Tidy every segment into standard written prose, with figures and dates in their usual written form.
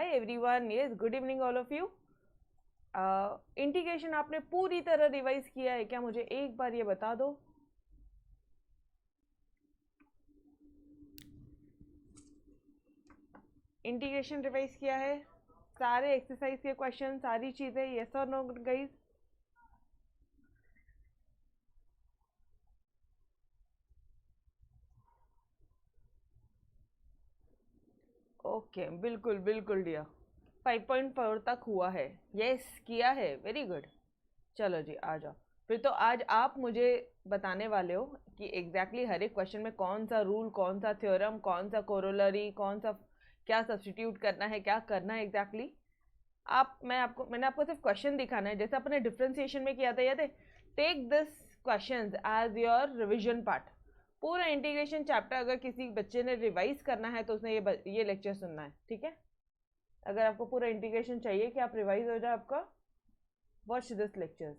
Hi everyone, yes good evening all of you. Integration आपने पूरी तरह रिवाइज किया है क्या? मुझे एक बार ये बता दो। इंटीग्रेशन रिवाइज किया है, सारे एक्सरसाइज के क्वेश्चन, सारी चीजें, यस और नो गाइस? ओके, बिल्कुल बिल्कुल डियर। 5.4 तक हुआ है, यस किया है, वेरी गुड। चलो जी आ जाओ फिर। तो आज आप मुझे बताने वाले हो कि एग्जैक्टली हर एक क्वेश्चन में कौन सा रूल, कौन सा थ्योरम, कौन सा कोरोलरी, कौन सा क्या सब्स्टिट्यूट करना है, क्या करना है एग्जैक्टली। मैंने आपको सिर्फ क्वेश्चन दिखाना है, जैसे अपने डिफ्रेंसिएशन में किया था, याद है? Take this questions as your revision part. पूरा इंटीग्रेशन चैप्टर अगर किसी बच्चे ने रिवाइज करना है तो उसने ये लेक्चर सुनना है, ठीक है? अगर आपको पूरा इंटीग्रेशन चाहिए कि आप रिवाइज हो जाए आपका, वॉच दिस लेक्चर्स।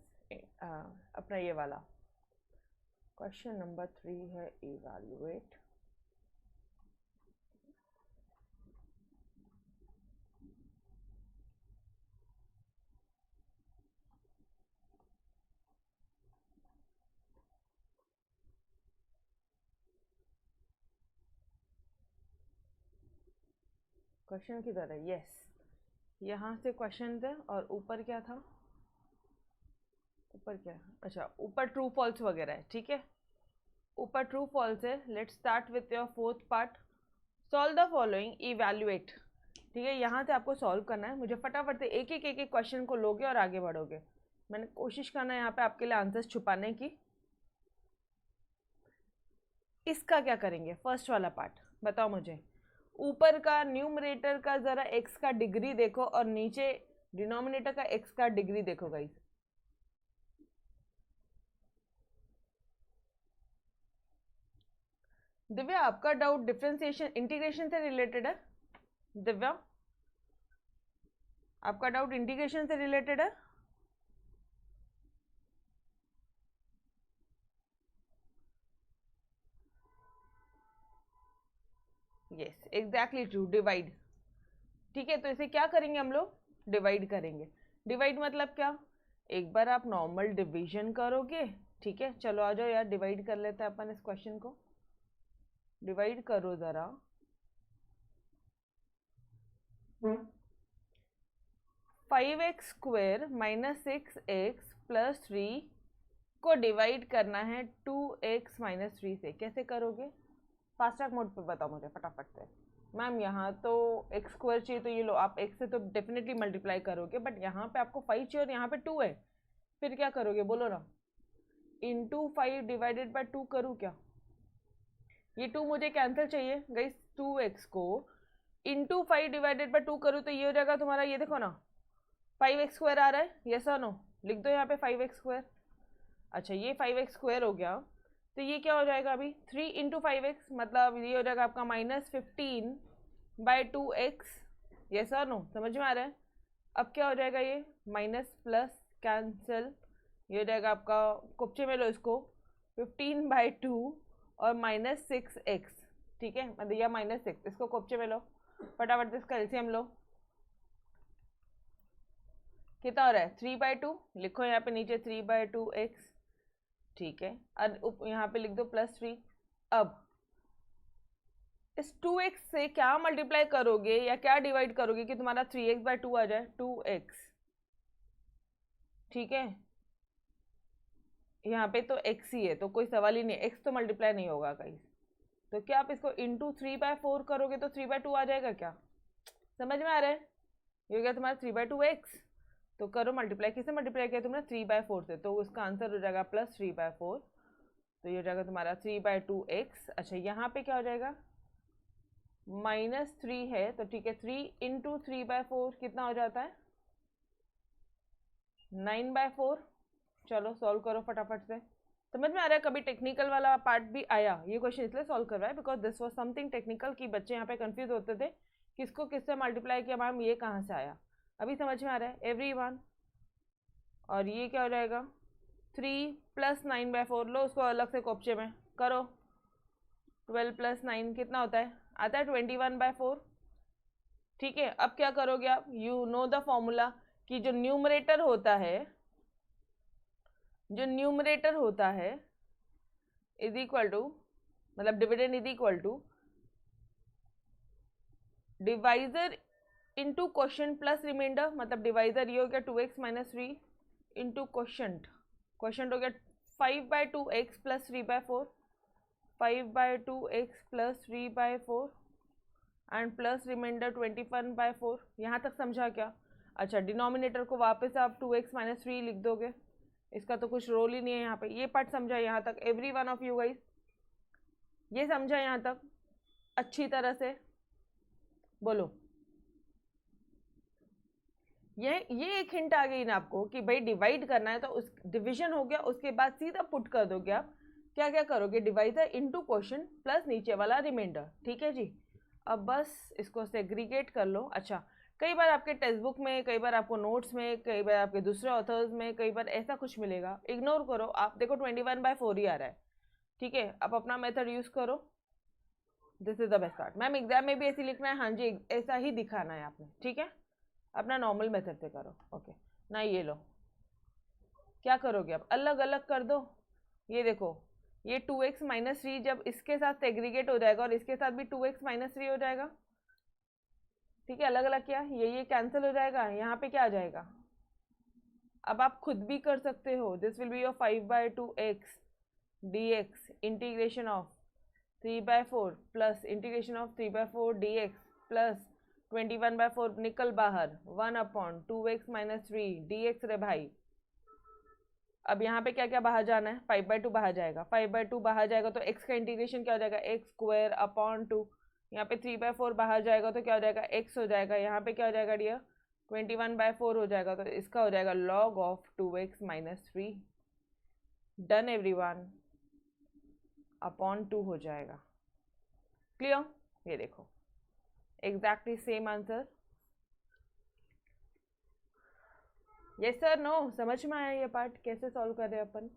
अपना ये वाला क्वेश्चन नंबर 3 है, इवैल्यूएट। क्वेश्चन किधर है? यस, यहाँ से क्वेश्चन थे और ऊपर क्या था? ऊपर क्या? अच्छा, ऊपर ट्रू फॉल्स वगैरह है, ठीक है? ऊपर ट्रू फॉल्स है। Let's start with your fourth part. Solve the following, evaluate. ठीक है, यहाँ से आपको सॉल्व करना है। मुझे फटाफट से एक एक क्वेश्चन को लोगे और आगे बढ़ोगे। मैंने कोशिश करना है यहाँ पे आपके लिए आंसर्स छुपाने की। इसका क्या करेंगे? फर्स्ट वाला पार्ट बताओ मुझे। ऊपर का न्यूमरेटर का जरा एक्स का डिग्री देखो और नीचे डिनोमिनेटर का एक्स का डिग्री देखो गाइस। दिव्या, आपका डाउट डिफरेंशिएशन इंटीग्रेशन से रिलेटेड है? दिव्या, आपका डाउट इंटीग्रेशन से रिलेटेड है? Yes, exactly true, divide. ठीक है, तो इसे क्या करेंगे हम लोग? डिवाइड करेंगे। डिवाइड मतलब क्या? एक बार आप नॉर्मल डिवीजन करोगे, ठीक है? चलो आ जाओ यार, डिवाइड कर लेते हैं अपन इस क्वेश्चन को। डिवाइड करो जरा। 5x square minus 6x plus 3 को डिवाइड करना है 2x माइनस 3 से। कैसे करोगे? फास्ट ट्रैक मोड पे बताओ मुझे फटाफट से। मैम यहाँ तो एक्स स्क्वायर चाहिए, तो ये लो, आप एक्स से तो डेफिनेटली मल्टीप्लाई करोगे, बट यहाँ पे आपको 5 चाहिए और यहाँ पे 2 है। फिर क्या करोगे बोलो ना? इंटू 5 डिवाइडेड बाई 2 करूँ क्या? ये 2 मुझे कैंसिल चाहिए गाइस। 2x को इंटू 5 डिवाइडेड बाई 2 करूँ तो ये हो जाएगा तुम्हारा, ये देखो ना, 5x स्क्वायर आ रहा है, यस और नो? लिख दो यहाँ पे 5x स्क्वायर। अच्छा, ये 5x स्क्वायर हो गया, तो ये क्या हो जाएगा अभी? 3 इंटू 5x, मतलब ये हो जाएगा आपका -15/2x। यस और नो? समझ में आ रहा है? अब क्या हो जाएगा? ये माइनस प्लस कैंसिल, ये हो जाएगा आपका, कुप्चे में लो इसको, 15/2 और -6x। ठीक है, मतलब या -6, इसको कोपचे में लो फटाफट से, इसका एलसीएम लो। कितना हो रहा है? 3/2। लिखो यहाँ पे नीचे 3/2x, ठीक है? और यहाँ पे लिख दो +3। अब इस 2x से क्या मल्टीप्लाई करोगे या क्या डिवाइड करोगे कि तुम्हारा 3x/2 आ जाए? 2x, ठीक है? यहाँ पे तो x ही है, तो कोई सवाल ही नहीं, x तो मल्टीप्लाई नहीं होगा गाइस। तो क्या आप इसको इंटू 3/4 करोगे तो 3/2 आ जाएगा क्या? समझ में आ रहा है? ये हो गया तुम्हारा 3/2x। तो करो मल्टीप्लाई, किससे मल्टीप्लाई किया तुमने? 3/4 से, तो उसका आंसर हो जाएगा +3/4। तो ये हो जाएगा तुम्हारा 3/2x। अच्छा, यहाँ पे क्या हो जाएगा? -3 है, तो ठीक है, 3 इंटू 3/4 कितना हो जाता है? 9/4। चलो सॉल्व करो फटाफट से। समझ में आ रहा है? कभी टेक्निकल वाला पार्ट भी आया। ये क्वेश्चन इसलिए सॉल्व कर रहा है because this was something technical, कि बच्चे यहाँ पे कंफ्यूज होते थे किसको किससे मल्टीप्लाई किया, मैम ये कहाँ से आया। अभी समझ में आ रहा है एवरीवन? और ये क्या हो जाएगा? 3 + 9/4, लो उसको अलग से कोपचे में करो। 12 + 9 कितना होता है? आता है 21/4। ठीक है, अब क्या करोगे आप, यू नो द फॉर्मूला कि जो न्यूमरेटर होता है इज इक्वल टू, मतलब dividend is equal to divisor into question plus remainder, मतलब डिवाइजर ये हो गया 2x माइनस 3 इंटू क्वेश्चन हो गया 5/2x plus 3/4, 5/2x plus 3/4 and plus remainder 21/4। यहाँ तक समझा क्या? अच्छा, डिनोमिनेटर को वापस आप 2x माइनस 3 लिख दोगे, इसका तो कुछ रोल ही नहीं है यहाँ पे। ये पार्ट समझा यहाँ तक? Every one of you guys ये समझा यहाँ तक अच्छी तरह से? बोलो। ये एक हिंट आ गई ना आपको कि भाई डिवाइड करना है तो उस डिवीजन हो गया, उसके बाद सीधा पुट कर दोगे आप। क्या क्या करोगे? डिवाइजर इनटू क्वेश्चन प्लस नीचे वाला रिमाइंडर। ठीक है जी, अब बस इसको सेग्रीगेट कर लो। अच्छा, कई बार आपके टेक्स्ट बुक में, कई बार आपको नोट्स में, कई बार आपके दूसरे ऑथर्स में, कई बार ऐसा कुछ मिलेगा, इग्नोर करो। आप देखो 21/4 ही आ रहा है। ठीक है, आप अपना मेथड यूज करो। This is the best part. Ma'am exam में भी ऐसे लिखना है? हाँ जी, ऐसा ही दिखाना है आपने। ठीक है, अपना नॉर्मल मेथड से करो। ओके ना, ये लो, क्या करोगे अब? अलग अलग कर दो। ये देखो, ये 2x माइनस 3 जब इसके साथ सेग्रीगेट हो जाएगा और इसके साथ भी 2x माइनस 3 हो जाएगा। ठीक है, अलग अलग किया, ये कैंसिल हो जाएगा, यहाँ पे क्या आ जाएगा? अब आप खुद भी कर सकते हो। This will be your 5/2x dx integration of 3/4 plus integration of 3/4 dx plus 21/4 निकल बाहर 1/2x माइनस 3 dx रे भाई। अब यहाँ पे क्या क्या बाहर जाना है? 5/2 बाहर जाएगा, 5/2 बाहर जाएगा तो x का इंटीग्रेशन क्या हो जाएगा? x²/2। यहाँ पे 3/4 बाहर जाएगा तो क्या हो जाएगा? x हो जाएगा। यहाँ पे क्या हो जाएगा डियर? 21/4 हो जाएगा, तो इसका हो जाएगा log of 2x minus 3। Done everyone, upon 2 हो जाएगा। क्लियर? ये देखो, exactly same answer. Yes sir, no? समझ में आया ये पार्ट कैसे सॉल्व कर रहे हैं अपन?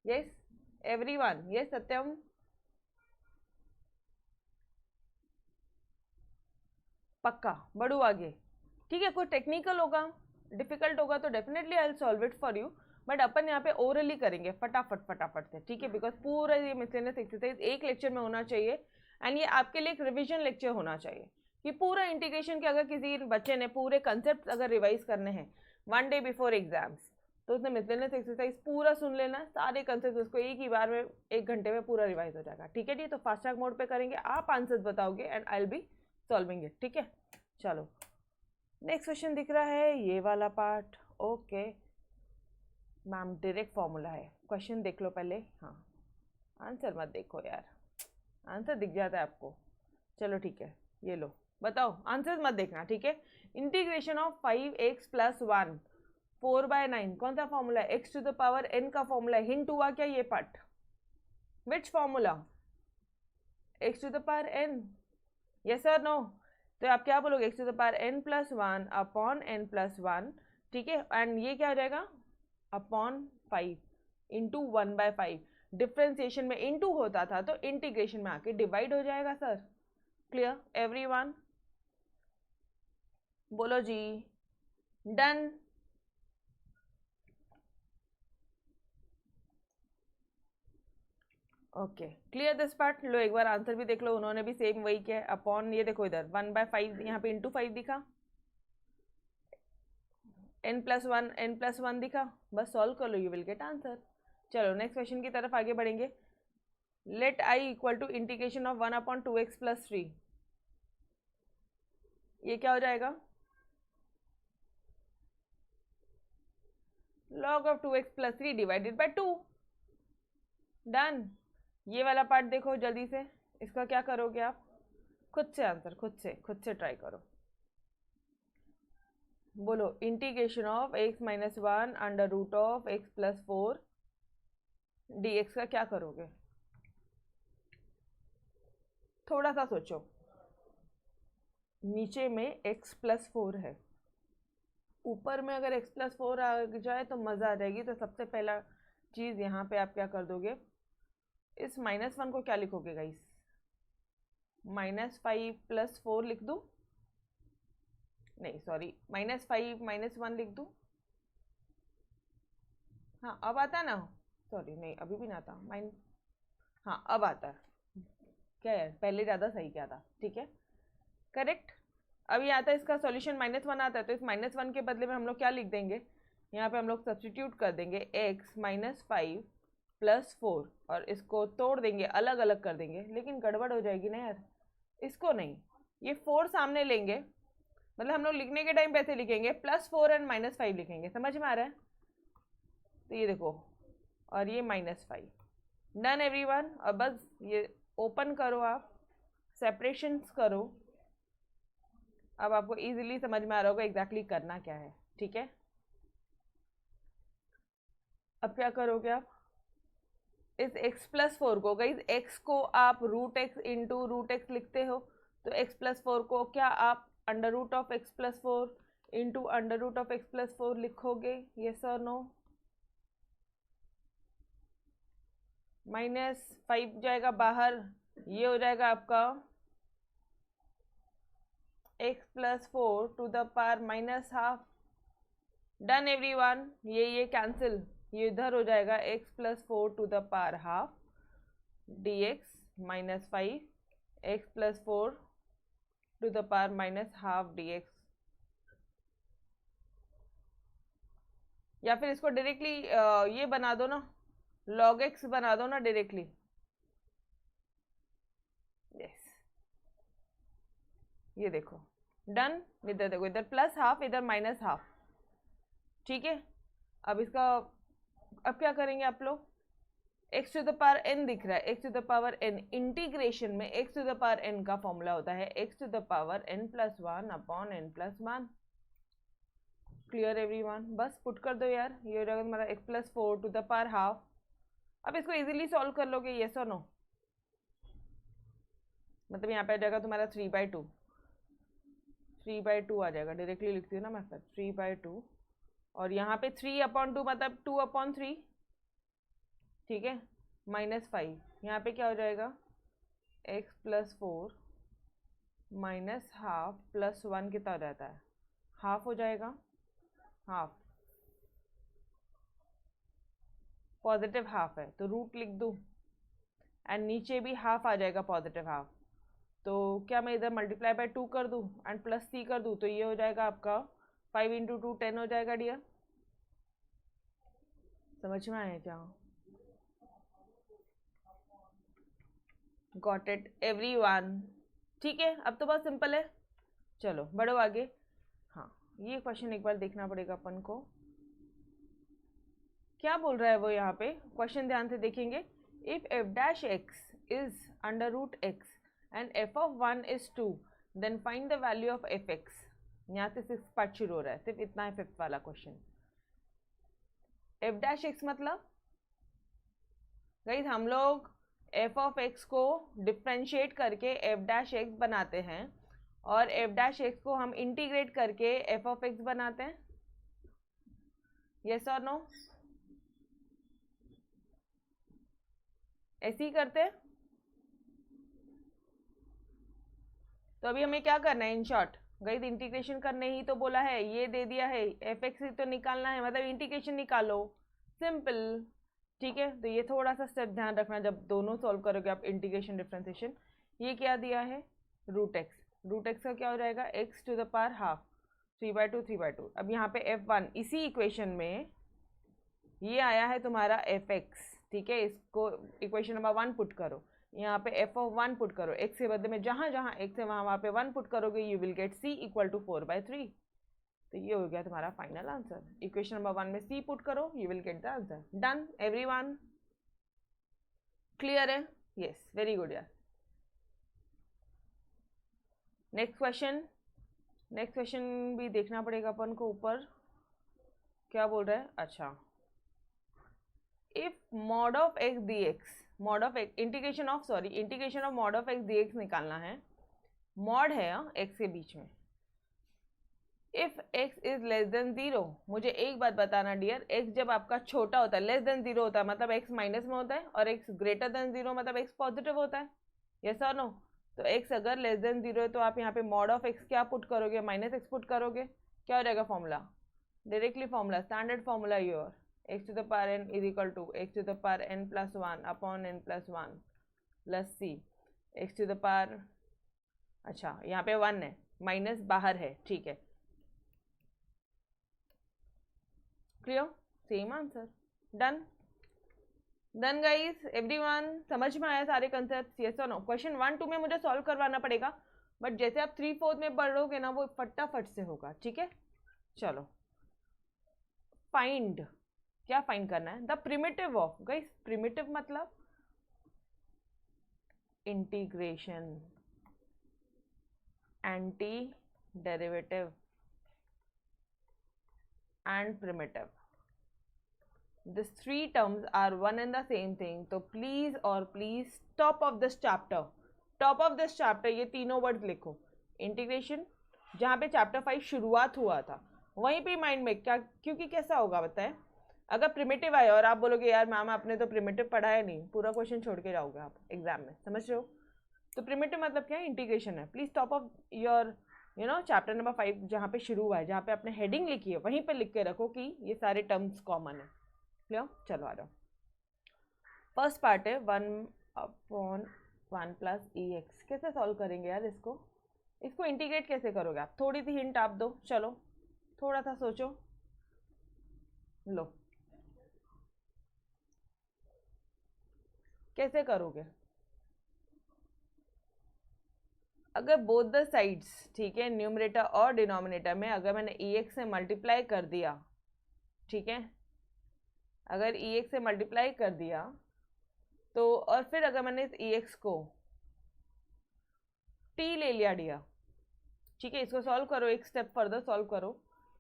यस एवरीवन, यस सत्यम। पक्का बढ़ू आगे। ठीक है, कोई टेक्निकल होगा, डिफिकल्ट होगा तो definitely I will solve it for you, but अपन यहाँ पे ओरली करेंगे फटाफट फटाफट से। ठीक है, बिकॉज पूरा ये मिसलेनियस एक्सरसाइज एक लेक्चर में होना चाहिए एंड ये आपके लिए एक रिविजन लेक्चर होना चाहिए कि पूरा इंटीग्रेशन के अगर किसी बच्चे ने पूरे कंसेप्ट अगर रिवाइज करने हैं 1 डे बिफोर एग्जाम्स, तो उसने मिसलेनियस एक्सरसाइज पूरा सुन लेना, सारे कंसेप्ट उसको एक ही बार में 1 घंटे में पूरा रिवाइज हो जाएगा। ठीक है जी, तो फास्ट ट्रैक मोड पे करेंगे, आप आंसर्स बताओगे and I will be solving it. ठीक है, चलो नेक्स्ट क्वेश्चन दिख रहा है ये वाला part. Okay ma'am, direct formula है, क्वेश्चन देख लो पहले। हाँ, आंसर मत देखो यार, आंसर दिख जाता है आपको। चलो ठीक है, ये लो, बताओ, आंसर मत देखना। ठीक है, इंटीग्रेशन ऑफ 5x प्लस 1 4/9 कौन सा फॉर्मूला है? x to the power n का फॉर्मूला। हिंट हुआ क्या ये part? Which formula? x to the power n, yes और नो? तो आप क्या बोलोगे? x to the power n plus 1 upon n plus 1। ठीक है, एंड ये क्या हो जाएगा? Upon 5 into 1/5। डिफ्रेंसिएशन में इंटू होता था तो इंटीग्रेशन में आके डिवाइड हो जाएगा सर। Clear everyone? बोलो जी, done. Okay, clear this part. लो एक बार आंसर भी देख लो, उन्होंने भी सेम वही किया है। अपॉन ये देखो इधर 1/5, यहाँ पे इंटू 5 दिखा, n+1 दिखा, बस सॉल्व कर लो, यू विल गेट आंसर। चलो नेक्स्ट क्वेश्चन की तरफ आगे बढ़ेंगे। Let i equal to integration of 1/2x plus 3, ये क्या हो जाएगा? log of 2x plus 3 divided by 2। Done. ये वाला पार्ट देखो जल्दी से, इसका क्या करोगे आप? खुद से आंसर, खुद से ट्राई करो। बोलो, integration of x minus 1 under root of x plus 4 dx का क्या करोगे? थोड़ा सा सोचो, नीचे में x प्लस 4 है, ऊपर में अगर x प्लस 4 आ जाए तो मज़ा आ जाएगी। तो सबसे पहला चीज़ यहाँ पे आप क्या कर दोगे? इस -1 को क्या लिखोगे गाइस? -5 + 4 लिख दूँ? नहीं सॉरी, -5 -1 लिख दूँ? हाँ अब आता ना, सॉरी नहीं अभी भी ना आता हाँ अब आता है। क्या यार, पहले ज़्यादा सही क्या था, ठीक है करेक्ट। अब ये आता है इसका सॉल्यूशन -1 आता है, तो इस -1 के बदले में हम लोग क्या लिख देंगे, यहाँ पे हम लोग सब्सटीट्यूट कर देंगे x -5 + 4 और इसको तोड़ देंगे, अलग अलग कर देंगे, लेकिन गड़बड़ हो जाएगी ना यार, इसको नहीं, ये 4 सामने लेंगे, मतलब हम लोग लिखने के टाइम पैसे लिखेंगे +4 एंड -5 लिखेंगे, समझ में आ रहा है? तो ये देखो, और ये -5, डन एवरीवन। और बस ये ओपन करो, आप सेपरेशंस करो, अब आपको इजीली समझ में आ रहा होगा एग्जैक्टली करना क्या है, ठीक है। अब क्या करोगे आप, इस x + 4 को, गाइस x को आप √x इंटू √x लिखते हो, तो x + 4 को क्या आप √x + 4 इंटू √x + 4 लिखोगे, यस और नो? -5 जाएगा बाहर, ये हो जाएगा आपका x + 4 to the power -½ done everyone. ये कैंसिल, ये इधर हो जाएगा x + 4 to the power ½ dx -5 x + 4 to the power -½ dx, या फिर इसको डायरेक्टली ये बना दो ना, log x बना दो ना डायरेक्टली, यस ये देखो डन। इधर देखो, इधर +½ इधर -½ ठीक है। अब इसका, अब क्या करेंगे आप लोग, x to the power n दिख रहा है, x to the power n integration में x to the power n का फॉर्मूला होता है x to the power n+1 upon n+1। Clear everyone, बस पुट कर दो यार, ये हो जाएगा तुम्हारा x + 4 टू द पावर ½ अब इसको इजीली सॉल्व कर लोगे, यस और नो? मतलब यहाँ पे आ जाएगा तुम्हारा 3/2 3/2 आ जाएगा, डायरेक्टली लिखती हूँ ना मैं, फिर 3/2 और यहाँ पे 3/2 मतलब 2/3, ठीक है, -5, यहाँ पे क्या हो जाएगा x + 4 -½ + 1 कितना हो जाता है, ½ हो जाएगा, ½ पॉजिटिव ½ है तो रूट लिख दूँ, एंड नीचे भी ½ आ जाएगा +½ तो क्या मैं इधर ×2 कर दूँ एंड +3 कर दूँ, तो ये हो जाएगा आपका 5 × 2 10 हो जाएगा डियर, समझ में आया क्या? गॉट इट एवरीवन, ठीक है। अब तो बहुत सिंपल है, चलो बढ़ो आगे। हाँ ये क्वेश्चन एक बार देखना पड़ेगा अपन को, क्या बोल रहा है वो यहाँ पे, क्वेश्चन ध्यान से देखेंगे। If f' is √x and f(1) is 2 then find the value of fx। यहाँ से 6th पार्ट शुरू हो रहा है, सिर्फ इतना है 5th वाला क्वेश्चन। f' मतलब गाइस हम लोग f(x) को डिफ्रेंशिएट करके f' बनाते हैं और f' को हम इंटीग्रेट करके f(x) बनाते हैं, यस और नो? ऐसे ही करते हैं। तो अभी हमें क्या करना है, इन शॉर्ट गाइस इंटीग्रेशन करने ही तो बोला है, ये दे दिया है f(x) ही तो निकालना है, मतलब इंटीग्रेशन निकालो, सिंपल, ठीक है। तो ये थोड़ा सा स्टेप ध्यान रखना जब दोनों सॉल्व करोगे आप, इंटीग्रेशन डिफरेंशिएशन। ये क्या दिया है, √x का क्या हो जाएगा x टू द पावर ½ 3/2 3/2। अब यहाँ पे f(1) इसी इक्वेशन में ये आया है तुम्हारा fx, ठीक है, इसको इक्वेशन नंबर 1 पुट करो, यहाँ पे f(1) पुट करो, x के बदले में जहाँ जहाँ x है वहाँ पे 1 पुट करोगे, यू विल गेट c = 4/3। तो ये हो गया तुम्हारा फाइनल आंसर। इक्वेशन नंबर 1 में c पुट करो, you will get the answer. Done everyone, clear है? यस वेरी गुड यार। नेक्स्ट क्वेश्चन भी देखना पड़ेगा अपन को, ऊपर क्या बोल रहा है। अच्छा, if mod of x dx, mod of x integration of mod of x dx निकालना है, मॉड है x के बीच में। If x is less than 0, मुझे एक बात बताना डियर, x जब आपका छोटा होता है, लेस देन 0 होता है मतलब x माइनस में होता है, और x ग्रेटर देन 0 मतलब x पॉजिटिव होता है, यस और नो? तो x अगर लेस देन 0 है तो आप यहाँ पे मॉड ऑफ x क्या पुट करोगे, माइनस एक्स पुट करोगे, क्या हो जाएगा formula, directly formula, standard formula your x to the power n is equal to x to the power n plus 1 upon n plus 1 plus c x to the power, अच्छा यहाँ पे 1 है, minus बाहर है, ठीक है, clear, same answer, done done guys, everyone समझ में आया सारे कंसेप्ट, यस और नो। क्वेश्चन 1 2 में मुझे सॉल्व करवाना पड़ेगा, बट जैसे आप 3 4 में पढ़ोगे ना वो फटाफट से होगा, ठीक है। चलो फाइंड, क्या फाइंड करना है, the primitive of, guys primitive मतलब integration, anti derivative and primitive, these three terms are one and the same thing, तो प्लीज और please top of this chapter, top of this chapter ये तीनों word लिखो, integration, जहाँ पे chapter 5 शुरुआत हुआ था वहीं पे माइंड में क्या, क्योंकि कैसा होगा बताएं, अगर प्रिमिटिव आए और आप बोलोगे यार मैम आपने तो प्रिमिटिव पढ़ाया नहीं, पूरा क्वेश्चन छोड़ के जाओगे आप एग्जाम में, समझ रहे हो। तो प्रिमिटिव मतलब क्या है, इंटीग्रेशन है। Please top of your chapter number 5 जहाँ पे शुरू हुआ है, जहाँ पे आपने हेडिंग लिखी है वहीं पे लिख के रखो कि ये सारे टर्म्स कॉमन है, क्लियर। चलो आ जाओ, फर्स्ट पार्ट है 1/1 प्लस ई एक्स, कैसे सॉल्व करेंगे यार इसको, इसको इंटीग्रेट कैसे करोगे आप, थोड़ी सी हिंट आप दो, चलो थोड़ा सा सोचो, लो कैसे करोगे, अगर बोथ द साइड्स, ठीक है, न्यूमरेटर और डिनोमिनेटर में अगर मैंने ई एक्स से मल्टीप्लाई कर दिया, ठीक है, अगर ई एक्स से मल्टीप्लाई कर दिया तो, और फिर अगर मैंने इस ई एक्स को टी ले लिया, ठीक है, इसको सॉल्व करो, एक स्टेप फर्दर सॉल्व करो,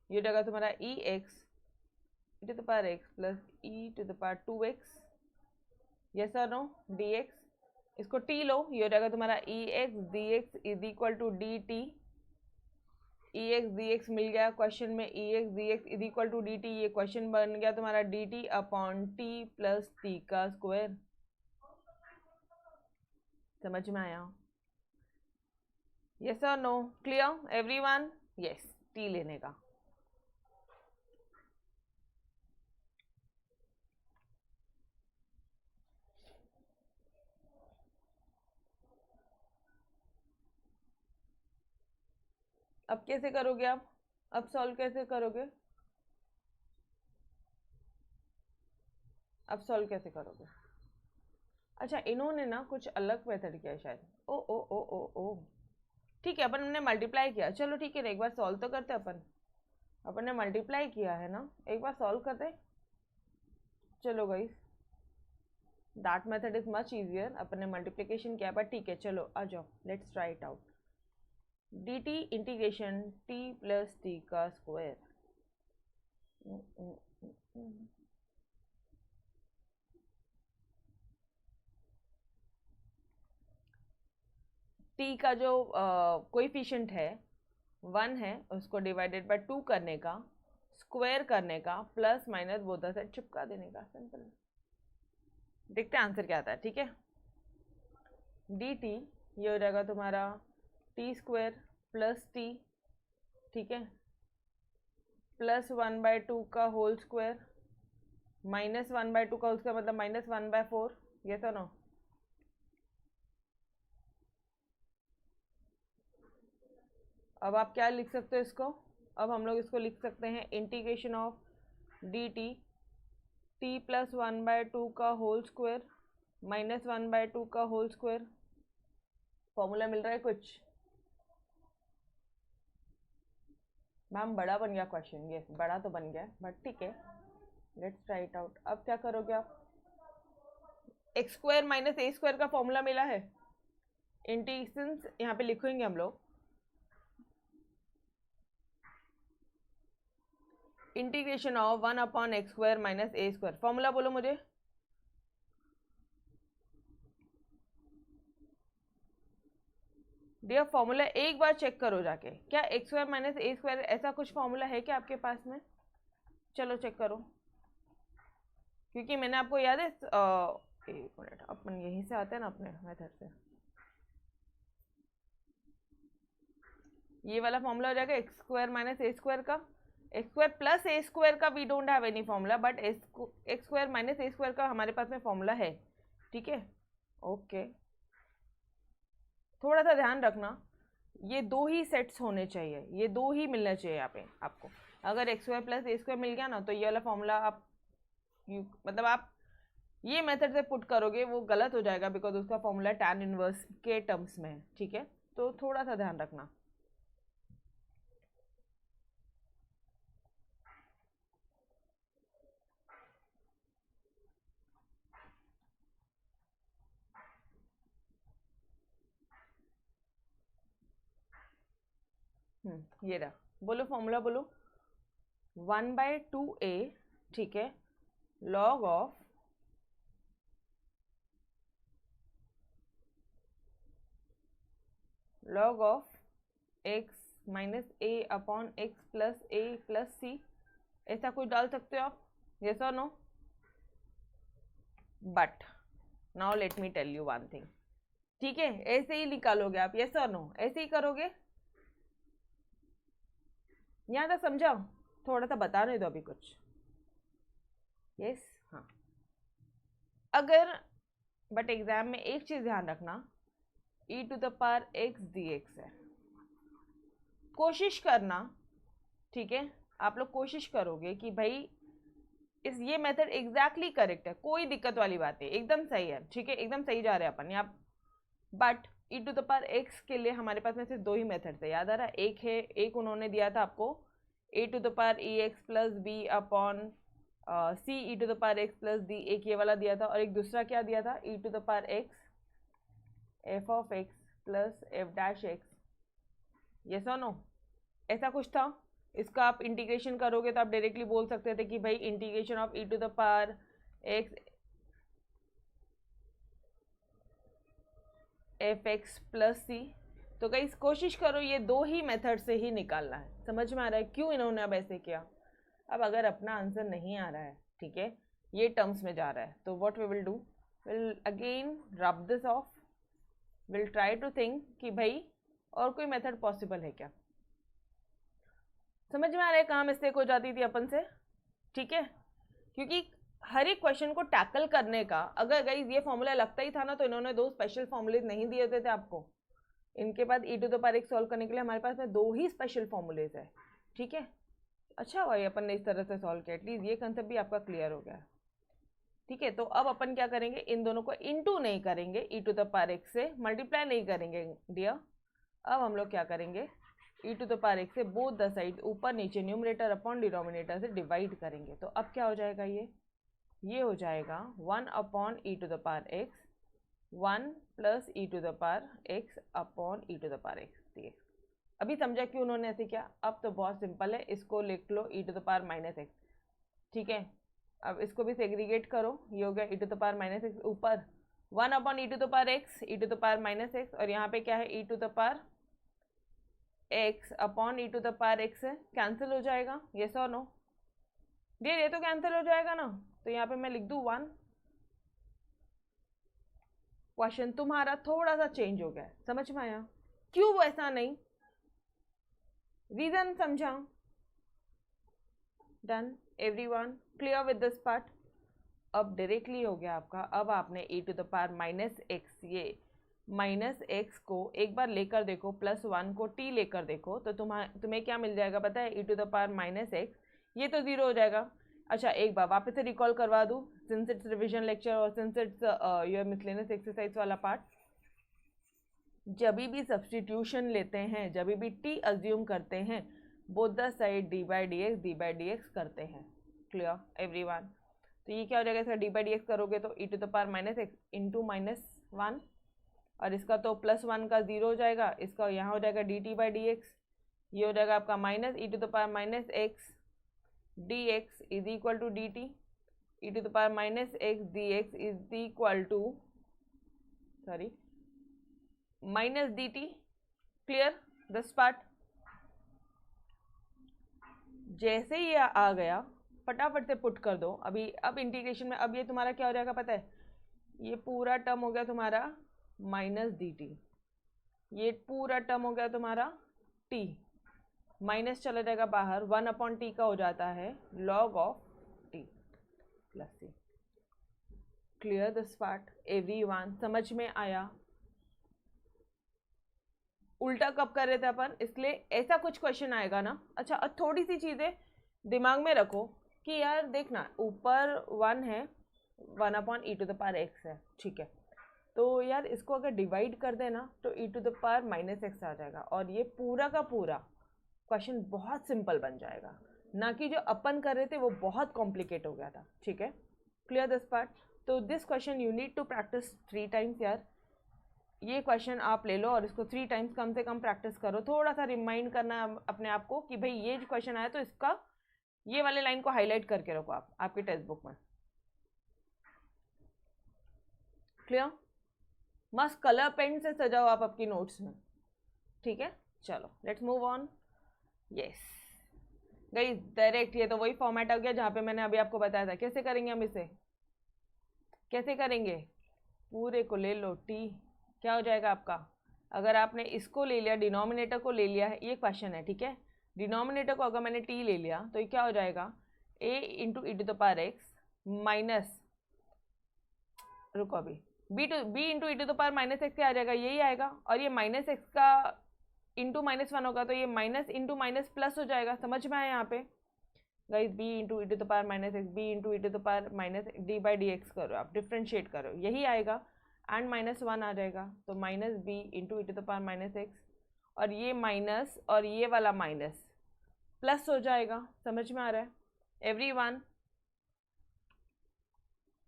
ये जगह तुम्हारा e x to the power x plus e to the power 2x, yes और नो, डी एक्स, इसको टी लो, ये हो जाएगा तुम्हारा e x d x is equal to d t, e x d x मिल गया क्वेश्चन में, e x d x is equal to d t, ये क्वेश्चन बन गया तुम्हारा d t upon t plus t का स्क्वायर, समझ में आया, यस और no, clear everyone, yes, T लेने का। अब कैसे करोगे आप, अब सॉल्व कैसे करोगे, अब सॉल्व कैसे करोगे, अच्छा इन्होंने ना कुछ अलग मेथड किया शायद, ओ ओ ओ ओ ओ, ठीक है, अपन ने मल्टीप्लाई किया, चलो ठीक है, एक बार सॉल्व तो करते अपन ने मल्टीप्लाई किया है ना, एक बार सॉल्व करते, चलो guys that method is much easier, अपन ने मल्टीप्लिकेशन किया, बट ठीक है चलो आ जाओ, let's try it out, d t integration t plus t का स्क्वायर, टी का जो कोएफिशिएंट है 1 है, उसको डिवाइडेड बाय 2 करने का, स्क्वायर करने का, प्लस माइनस बोथ साइड चिपका देने का, सिंपल, देखते हैं आंसर क्या आता है, ठीक है। डी टी ये हो जाएगा तुम्हारा टी स्क्वायर प्लस टी, ठीक है, प्लस 1/2 का होल स्क्वायर, माइनस 1/2 का होल स्क्वायर मतलब माइनस 1/4, यस और नो, अब आप क्या लिख सकते हो इसको, अब हम लोग इसको लिख सकते हैं integration of D T T plus 1/2 का होल स्क्वायर माइनस 1/2 का होल स्क्वायर, फॉर्मूला मिल रहा है कुछ, मैम बड़ा बन गया क्वेश्चन, यस बड़ा तो बन गया, बट ठीक है, लेट्स ट्राई इट आउट। अब क्या करोगे आप, x square minus a square का फॉर्मूला मिला है, इंटीग्रेशन यहाँ पे लिखेंगे हम लोग, integration of 1/x square minus a square, formula बोलो मुझे, डियर फॉर्मूला एक बार चेक करो जाके, क्या x square minus a square ऐसा कुछ फॉर्मूला है क्या आपके पास में, चलो चेक करो, क्योंकि मैंने आपको याद है एक मिनट, अपन यहीं से आते हैं ना अपने मेथड से, ये वाला फॉर्मूला हो जाएगा x square minus a square का, x square plus a square का we don't have any formula, but x square minus a square का हमारे पास में फॉर्मूला है, ठीक है। ओके, थोड़ा सा ध्यान रखना, ये दो ही सेट्स होने चाहिए, ये दो ही मिलना चाहिए यहाँ पे आपको। अगर x square plus a square मिल गया ना, तो ये वाला फॉर्मूला आप मतलब आप ये मेथड से पुट करोगे वो गलत हो जाएगा, बिकॉज उसका फॉर्मूला टैन इनवर्स के टर्म्स में है, ठीक है। तो थोड़ा सा ध्यान रखना। ये रहा, बोलो फॉर्मूला बोलो। 1/2a, ठीक है, log of x minus a upon x plus a plus c, ऐसा कुछ डाल सकते हो आप, यस और no. But now let me tell you one thing, ठीक है, ऐसे ही निकालोगे आप, यस और नो, ऐसे ही करोगे। यहाँ तक समझाओ, थोड़ा सा बता रहे दो अभी कुछ, यस हाँ। अगर बट एग्जाम में एक चीज ध्यान रखना, e to the power x dx है, कोशिश करना, ठीक है, आप लोग कोशिश करोगे कि भाई इस ये मेथड एग्जैक्टली करेक्ट है, कोई दिक्कत वाली बात है, एकदम सही है, ठीक है, एकदम सही जा रहे हैं अपन यहाँ। But e to the power x के लिए हमारे पास में सिर्फ दो ही मेथड है, याद आ रहा है, एक है, एक उन्होंने दिया था आपको a to the power e x plus b upon c e to the power x plus d, एक ये वाला दिया था, और एक दूसरा क्या दिया था, e to the power x f of x plus f dash x, yes और नो, ऐसा कुछ था। इसका आप इंटीग्रेशन करोगे तो आप डायरेक्टली बोल सकते थे कि भाई integration of e to the power x f x plus c. तो गाइस कोशिश करो ये दो ही मेथड से ही निकालना है, समझ में आ रहा है क्यों इन्होंने अब ऐसे किया। अब अगर अपना आंसर नहीं आ रहा है, ठीक है, ये टर्म्स में जा रहा है, तो what we will do, will again rub this off, will try to think कि भाई और कोई मेथड पॉसिबल है क्या। समझ में आ रहा है कहाँ मिस्टेक हो जाती थी अपन से, ठीक है, क्योंकि हर एक क्वेश्चन को टैकल करने का, अगर गाइस ये फॉर्मूला लगता ही था ना, तो इन्होंने दो स्पेशल फॉर्मूले नहीं दिए थे आपको। इनके बाद e to the power x solve करने के लिए हमारे पास में दो ही स्पेशल फॉर्मूलेज है, ठीक है। अच्छा भाई अपन ने इस तरह से सॉल्व किया, एटलीस्ट ये कंसेप्ट भी आपका क्लियर हो गया, ठीक है। तो अब अपन क्या करेंगे, इन दोनों को इनटू नहीं करेंगे, e to the power x से मल्टीप्लाई नहीं करेंगे डियर। अब हम लोग क्या करेंगे, e to the power x से बोथ द साइड, ऊपर नीचे, न्यूमरेटर अपॉन डिनोमिनेटर से डिवाइड करेंगे। तो अब क्या हो जाएगा, ये हो जाएगा 1 upon e to the power x, 1 plus e to the power x upon e to the power x dx। अभी समझा क्यों उन्होंने ऐसे किया। अब तो बहुत सिंपल है, इसको लिख लो e to the power minus x, ठीक है। अब इसको भी सेग्रीगेट करो, ये हो गया e to the power minus x, ऊपर 1 upon e to the power x, e to the power minus x, और यहाँ पे क्या है, e to the power x upon e to the power x है, कैंसिल हो जाएगा, यस और नो डियर, ये तो कैंसिल हो जाएगा ना। तो यहाँ पे मैं लिख दूँ 1। क्वेश्चन तुम्हारा थोड़ा सा चेंज हो गया है, समझ में आया क्यों वैसा नहीं, रीजन समझा। Done everyone, clear with this part. अब डायरेक्टली हो गया आपका। अब आपने e to the power minus x, ये माइनस एक्स को एक बार लेकर देखो, प्लस 1 को t लेकर देखो, तो तुम्हें क्या मिल जाएगा पता है, e to the power minus x, ये तो जीरो हो जाएगा। अच्छा एक बार वापस से रिकॉल करवा दूँ, सिंस इट्स रिविजन लेक्चर और since it's your miscellaneous exercise वाला पार्ट, जब भी सब्सटीट्यूशन लेते हैं, जब भी टी अज्यूम करते हैं, both the side d by d x करते हैं, क्लियर एवरीवन। तो ये क्या हो जाएगा, इसका डी बाई डी एक्स करोगे तो e to the power minus x into minus 1, और इसका तो प्लस 1 का जीरो हो जाएगा, इसका यहाँ हो जाएगा d t by d x, ये हो जाएगा आपका minus e to the power minus x d x is equal to d t, e to the power minus x d x is equal to sorry minus d t, clear this part. जैसे ही आ गया फटाफट से put कर दो अभी। अब integration में अब ये तुम्हारा क्या हो जाएगा पता है, ये पूरा टर्म हो गया तुम्हारा माइनस डी टी, ये पूरा टर्म हो गया तुम्हारा टी, माइनस चला जाएगा बाहर, 1/t का हो जाता है log of t plus c. Clear this part everyone? समझ में आया? उल्टा कब कर रहे थे अपन, इसलिए ऐसा कुछ क्वेश्चन आएगा ना। अच्छा, और थोड़ी सी चीज़ें दिमाग में रखो कि यार देखना, ऊपर 1 है, 1/e⁻x है, ठीक है, तो यार इसको अगर डिवाइड कर देना तो e⁻−x आ जाएगा, और ये पूरा का पूरा क्वेश्चन बहुत सिंपल बन जाएगा, ना कि जो अपन कर रहे थे वो बहुत कॉम्प्लिकेट हो गया था। ठीक है, क्लियर दिस पार्ट? तो this question you need to practice 3 times यार। ये क्वेश्चन आप ले लो और इसको 3 टाइम्स कम से कम प्रैक्टिस करो। थोड़ा सा रिमाइंड करना अपने आप को कि भाई ये जो क्वेश्चन आया तो इसका ये वाले लाइन को हाईलाइट करके रखो आप आपकी टेक्स्ट बुक में। क्लियर? मस्त कलर पेन से सजाओ आप आपकी नोट्स में। ठीक है, चलो let's move on. Yes guys, direct ये तो वही फॉर्मेट आ गया जहाँ पे मैंने अभी आपको बताया था। कैसे करेंगे हम इसे, कैसे करेंगे? पूरे को ले लो टी, क्या हो जाएगा आपका? अगर आपने इसको ले लिया, डिनोमिनेटर को ले लिया है, ये क्वेश्चन है, ठीक है, डिनोमिनेटर को अगर मैंने टी ले लिया तो ये क्या हो जाएगा? a इंटू e⁻x माइनस, रुको अभी, b इंटू e⁻−x क्या आ जाएगा? यही आएगा, और ये माइनस एक्स का इंटू -1 होगा तो ये माइनस इंटू माइनस प्लस हो जाएगा। समझ में आया यहाँ पे guys? b into e⁻−x, b into e⁻−d/dx करो, आप डिफ्रेंशिएट करो, यही आएगा, एंड -1 आ जाएगा, तो माइनस b इंटू e⁻−x, और ये माइनस और ये वाला माइनस प्लस हो जाएगा। समझ में आ रहा है एवरीवन?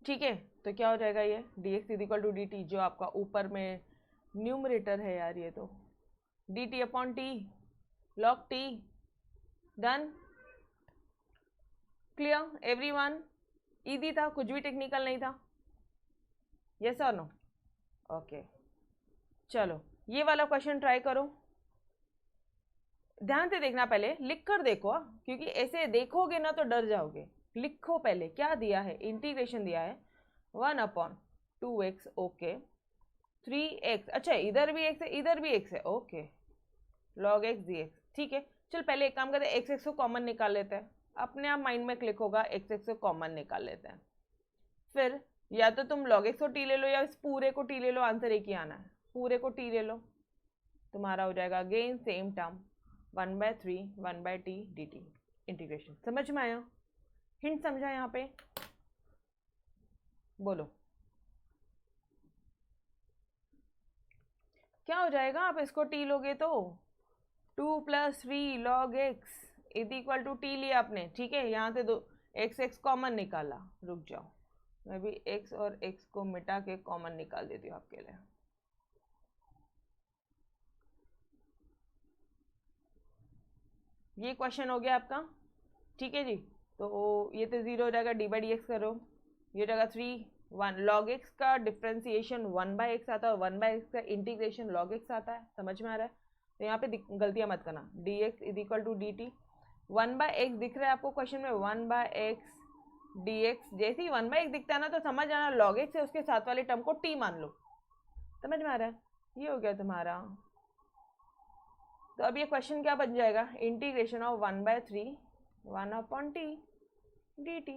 ठीक है, तो क्या हो जाएगा ये dx इक्वल टू dt, जो आपका ऊपर में न्यूमरेटर है यार, ये तो dt upon T log t। Done? Clear everyone? Easy था, कुछ भी टेक्निकल नहीं था। यस और नो? ओके, चलो ये वाला क्वेश्चन ट्राई करो। ध्यान से देखना, पहले लिख कर देखो, क्योंकि ऐसे देखोगे ना तो डर जाओगे। लिखो पहले क्या दिया है, इंटीग्रेशन दिया है 1/2x, ओके, 3x, अच्छा इधर भी x है इधर भी x है, ओके, log x dx, ठीक है। चल पहले एक काम करते हैं, x को कॉमन निकाल लेते हैं, अपने आप माइंड में क्लिक होगा, x को कॉमन निकाल लेते हैं। फिर या तो तुम log x को t ले लो या इस पूरे को t ले लो, आंसर एक ही आना है, पूरे को t ले लो, तुम्हारा हो जाएगा again same term 1/3 1/t dt integration. समझ में आया? हिंट समझा यहाँ पे? बोलो क्या हो जाएगा? आप इसको t लोगे तो 2 + 3 log x is equal to t लिया आपने, ठीक है, यहाँ से दो x कॉमन निकाला। रुक जाओ, मैं भी x और x को मिटा के कॉमन निकाल देती हूँ आपके लिए। ये क्वेश्चन हो गया आपका, ठीक है जी। तो ये तो 0 हो जाएगा, d/dx करो, ये हो जाएगा 3 1 log x का डिफ्रेंसिएशन 1/x आता है, 1/x का इंटीग्रेशन log x आता है। समझ में आ रहा है? तो यहाँ पे गलतियाँ मत करना, dx is equal to dt, 1/x दिख रहा है आपको क्वेश्चन में, 1/x dx, जैसे ही 1/x दिखता है ना तो समझ आना log x है, उसके साथ वाले टर्म को t मान लो। समझ में आ रहा है? ये हो गया तुम्हारा। तो अब ये क्वेश्चन क्या बन जाएगा? इंटीग्रेशन ऑफ 1/3 1/t dt,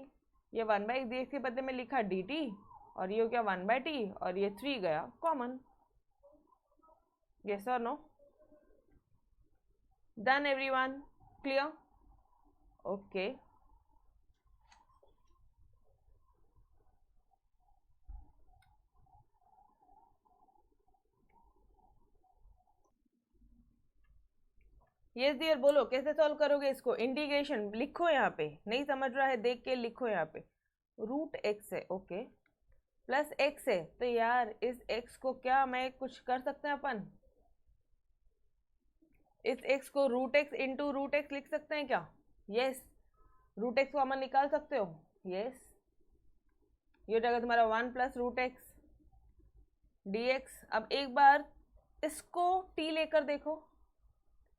ये 1/x dx के बदले में लिखा dt, और ये हो गया 1/t, और ये 3 गया कॉमन। यस और no? Done everyone? Clear? Okay, yes dear, बोलो कैसे सॉल्व करोगे इसको? इंटीग्रेशन लिखो यहाँ पे, नहीं समझ रहा है देख के लिखो यहाँ पे। √x है, ओके, प्लस x है, तो यार इस x को क्या मैं कुछ कर सकते हैं अपन? इस x को √x इंटू √x लिख सकते हैं क्या? यस, √x को कॉमन निकाल सकते हो, यस, ये हो जाएगा तुम्हारा 1 + √x dx। अब एक बार इसको t लेकर देखो,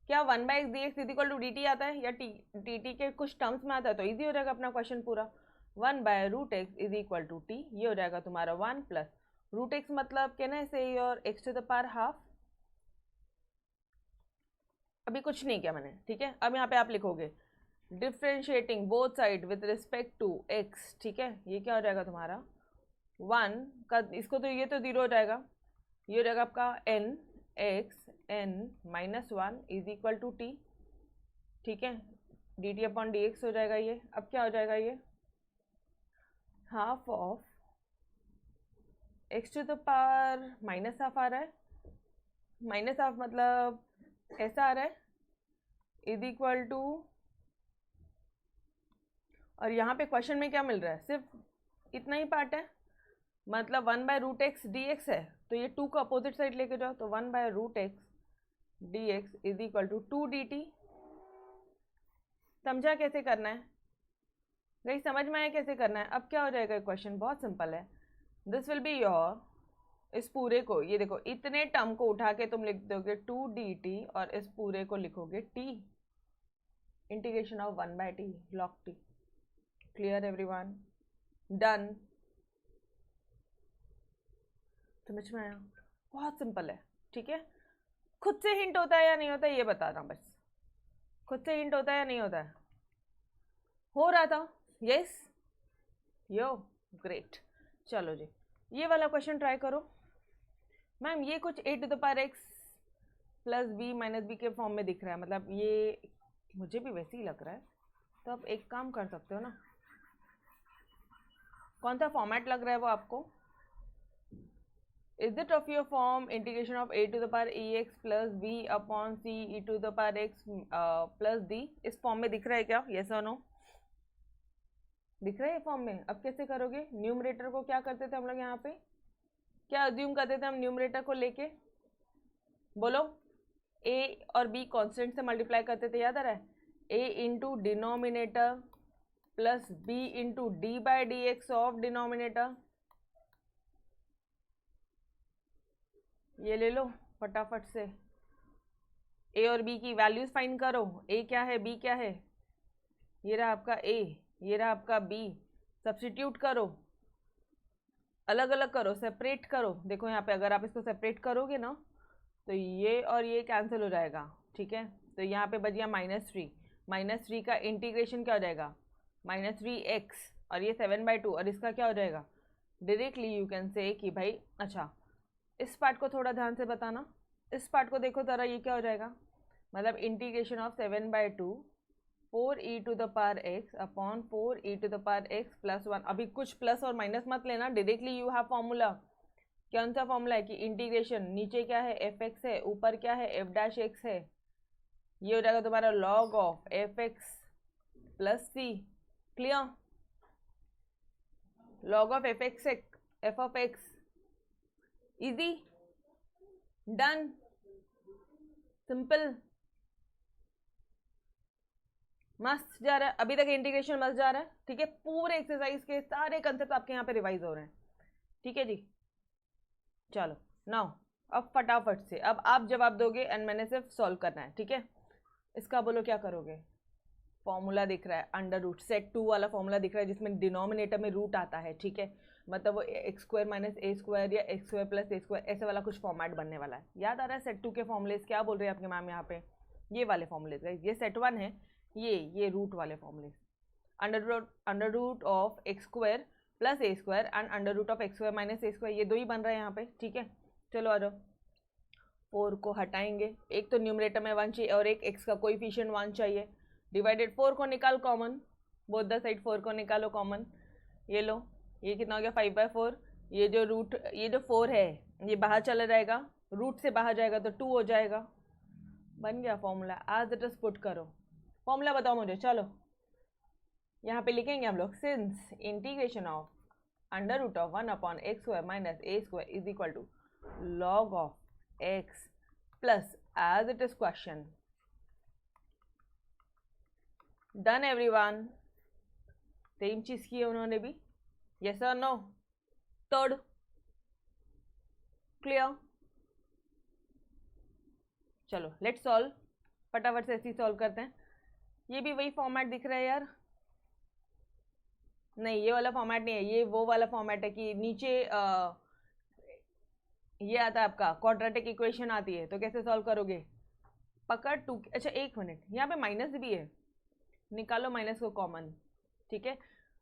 क्या 1/x dx is equal to dt आता है, या dt के कुछ टर्म्स में आता है, तो इजी हो जाएगा अपना क्वेश्चन पूरा। 1/√x is equal to t, ये हो जाएगा तुम्हारा 1 + √x, मतलब कहना है से और x⁻½ अभी कुछ नहीं किया मैंने, ठीक है। अब यहाँ पे आप लिखोगे differentiating both side with respect to x, ठीक है। ये क्या हो जाएगा तुम्हारा 1 का, इसको तो ये तो 0 हो जाएगा, ये हो जाएगा आपका n x n minus 1 is equal to t, ठीक है। D t upon d x हो जाएगा ये। अब क्या हो जाएगा ये half of x to the power minus half आ रहा है, माइनस हाफ मतलब ऐसा आ रहा है, इज इक्वल टू, और यहाँ पे क्वेश्चन में क्या मिल रहा है, सिर्फ इतना ही पार्ट है, मतलब 1/√x dx है, तो ये 2 को अपोजिट साइड लेके जाओ, तो 1/√x dx is equal to 2 dt। समझा कैसे करना है भाई, समझ में आया कैसे करना है। अब क्या हो जाएगा क्वेश्चन बहुत सिंपल है, दिस विल बी योर, इस पूरे को, ये देखो इतने टर्म को उठा के तुम लिख दोगे 2 dt और इस पूरे को लिखोगे t, integration of 1/t log t। Clear everyone, done, समझ में आया, बहुत सिंपल है, ठीक है। खुद से हिंट होता है या नहीं होता है ये बताना बस, खुद से हिंट होता है या नहीं होता है, हो रहा था, यस यो ग्रेट। चलो जी ये वाला क्वेश्चन ट्राई करो। मैम ये कुछ a⁻x plus b minus b के फॉर्म में दिख रहा है, मतलब ये मुझे भी वैसे ही लग रहा है, तो आप एक काम कर सकते हो ना, कौन सा फॉर्मेट लग रहा है वो आपको, is it of your form integration of a⁻ex plus b upon c e⁻x plus d, इस फॉर्म में दिख रहा है क्या, यस और नो, दिख रहा है फॉर्म में। अब कैसे करोगे, न्यूमरेटर को क्या करते थे हम लोग, यहाँ पे क्या अज्यूम करते थे हम न्यूमरेटर को लेके, बोलो, a और b कांस्टेंट से मल्टीप्लाई करते थे, याद आ रहा है, a into denominator plus b into D by d x of denominator, ये ले लो फटाफट से, a और b की वैल्यूज फाइंड करो, a क्या है b क्या है, ये रहा आपका a, ये रहा आपका b, सब्स्टिट्यूट करो, अलग अलग करो, सेपरेट करो, देखो यहाँ पे अगर आप इसको सेपरेट करोगे ना तो ये और ये कैंसिल हो जाएगा, ठीक है। तो यहाँ पे बच गया -3 का इंटीग्रेशन क्या हो जाएगा -3x, और ये 7/2, और इसका क्या हो जाएगा, डायरेक्टली यू कैन से कि भाई, अच्छा इस पार्ट को थोड़ा ध्यान से बताना, इस पार्ट को देखो ज़रा, ये क्या हो जाएगा, मतलब integration of 7/2 4e⁻x upon 4e⁻x plus 1, अभी कुछ प्लस और माइनस मत लेना, डायरेक्टली यू हैव फॉर्मूला, कौन सा फॉर्मूला है कि इंटीग्रेशन, नीचे क्या है fx है, ऊपर क्या है f'(x) है, ये हो जाएगा तुम्हारा log of fx plus c, clear, log of f of x, easy, done, simple, मस्त जा रहा है अभी तक, इंटीग्रेशन मस्त जा रहा है, ठीक है। पूरे एक्सरसाइज के सारे कंसेप्ट आपके यहाँ पे रिवाइज हो रहे हैं, ठीक है जी। चलो नाउ अब फटाफट से, अब आप जवाब दोगे एंड मैंने सिर्फ सॉल्व करना है, ठीक है। इसका बोलो क्या करोगे, फॉर्मूला दिख रहा है अंडर रूट, सेट 2 वाला फॉर्मूला दिख रहा है जिसमें डिनोमिनेटर में रूट आता है, ठीक है, मतलब वो x² - a² या x² + a², ऐसे वाला कुछ फॉर्मेट बनने वाला है, याद आ रहा है सेट 2 के फॉर्मूलेस, क्या बोल रहे हैं आपके मैम यहाँ पे, ये वाले फॉर्मूलेस, ये सेट 1 है, ये रूट वाले formulas, under root of x² + a² and under root of x² - a², ये दो ही बन रहे हैं यहाँ पे, ठीक है। चलो आ जाओ, 4 को हटाएंगे, एक तो न्यूमरेटर में 1 चाहिए और एक x का कोएफिशिएंट 1 चाहिए, डिवाइडेड 4 को निकाल कॉमन, बोथ द साइड 4 को निकालो कॉमन, ये लो, ये कितना हो गया 5/4, ये जो रूट, ये जो 4 है ये बाहर चला जाएगा, रूट से बाहर जाएगा तो 2 हो जाएगा, बन गया formula, as it is put करो, फॉर्मूला बताओ मुझे, चलो यहाँ पे लिखेंगे हम लोग, since integration of under root of 1/x² - a² is equal to log of x plus as it is question, done everyone, same चीज की है उन्होंने भी, यस और नो, थर्ड क्लियर, चलो लेट्स सॉल्व, फटाफट से ऐसे ही सॉल्व करते हैं, ये भी वही फॉर्मेट दिख रहा है यार, नहीं ये वाला फॉर्मेट नहीं है, ये वो वाला फॉर्मेट है कि नीचे ये आता है आपका क्वाड्रेटिक इक्वेशन आती है, तो कैसे सॉल्व करोगे, पकड़ 2, अच्छा 1 मिनट, यहाँ पे माइनस भी है, निकालो माइनस को कॉमन, ठीक है,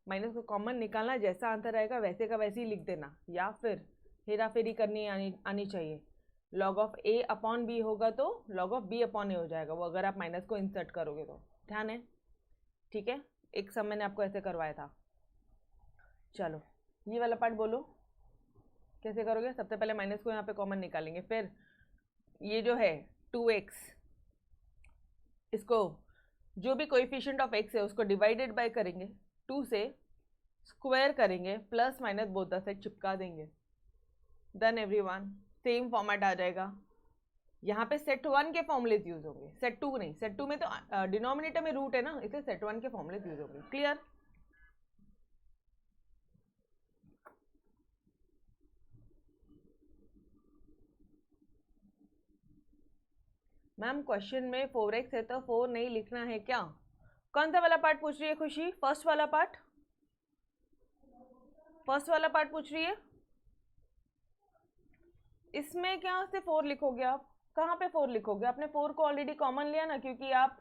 माइनस को कॉमन निकालना, जैसा आंसर आएगा वैसे का वैसे ही लिख देना, या फिर हेरा फेरी करनी आनी चाहिए। Log of a upon b होगा तो log of b upon a हो जाएगा वो, अगर आप माइनस को इंसर्ट करोगे तो, ध्यान है, ठीक है। एक सब मैंने आपको ऐसे करवाया था। चलो ये वाला पार्ट बोलो कैसे करोगे। सबसे पहले माइनस को यहाँ पे कॉमन निकालेंगे, फिर ये जो है 2x, इसको जो भी कोएफिशिएंट ऑफ x है उसको डिवाइडेड बाय करेंगे, 2 से स्क्वायर करेंगे, plus minus both the side चिपका देंगे। डन एवरीवन, सेम फॉर्मेट आ जाएगा। यहाँ पे सेट 1 के फॉर्मूलेज यूज होंगे, सेट 2 नहीं, सेट 2 में तो डिनोमिनेटर में रूट है ना, इसे सेट 1 के फॉर्मूलेज यूज होंगे। क्लियर? मैम क्वेश्चन में 4x है तो 4 नहीं लिखना है क्या? कौन सा वाला पार्ट पूछ रही है खुशी? फर्स्ट वाला पार्ट, फर्स्ट वाला पार्ट पूछ रही है। इसमें क्या से 4 लिखोगे आप? कहाँ पे 4 लिखोगे? आपने 4 को ऑलरेडी कॉमन लिया ना, क्योंकि आप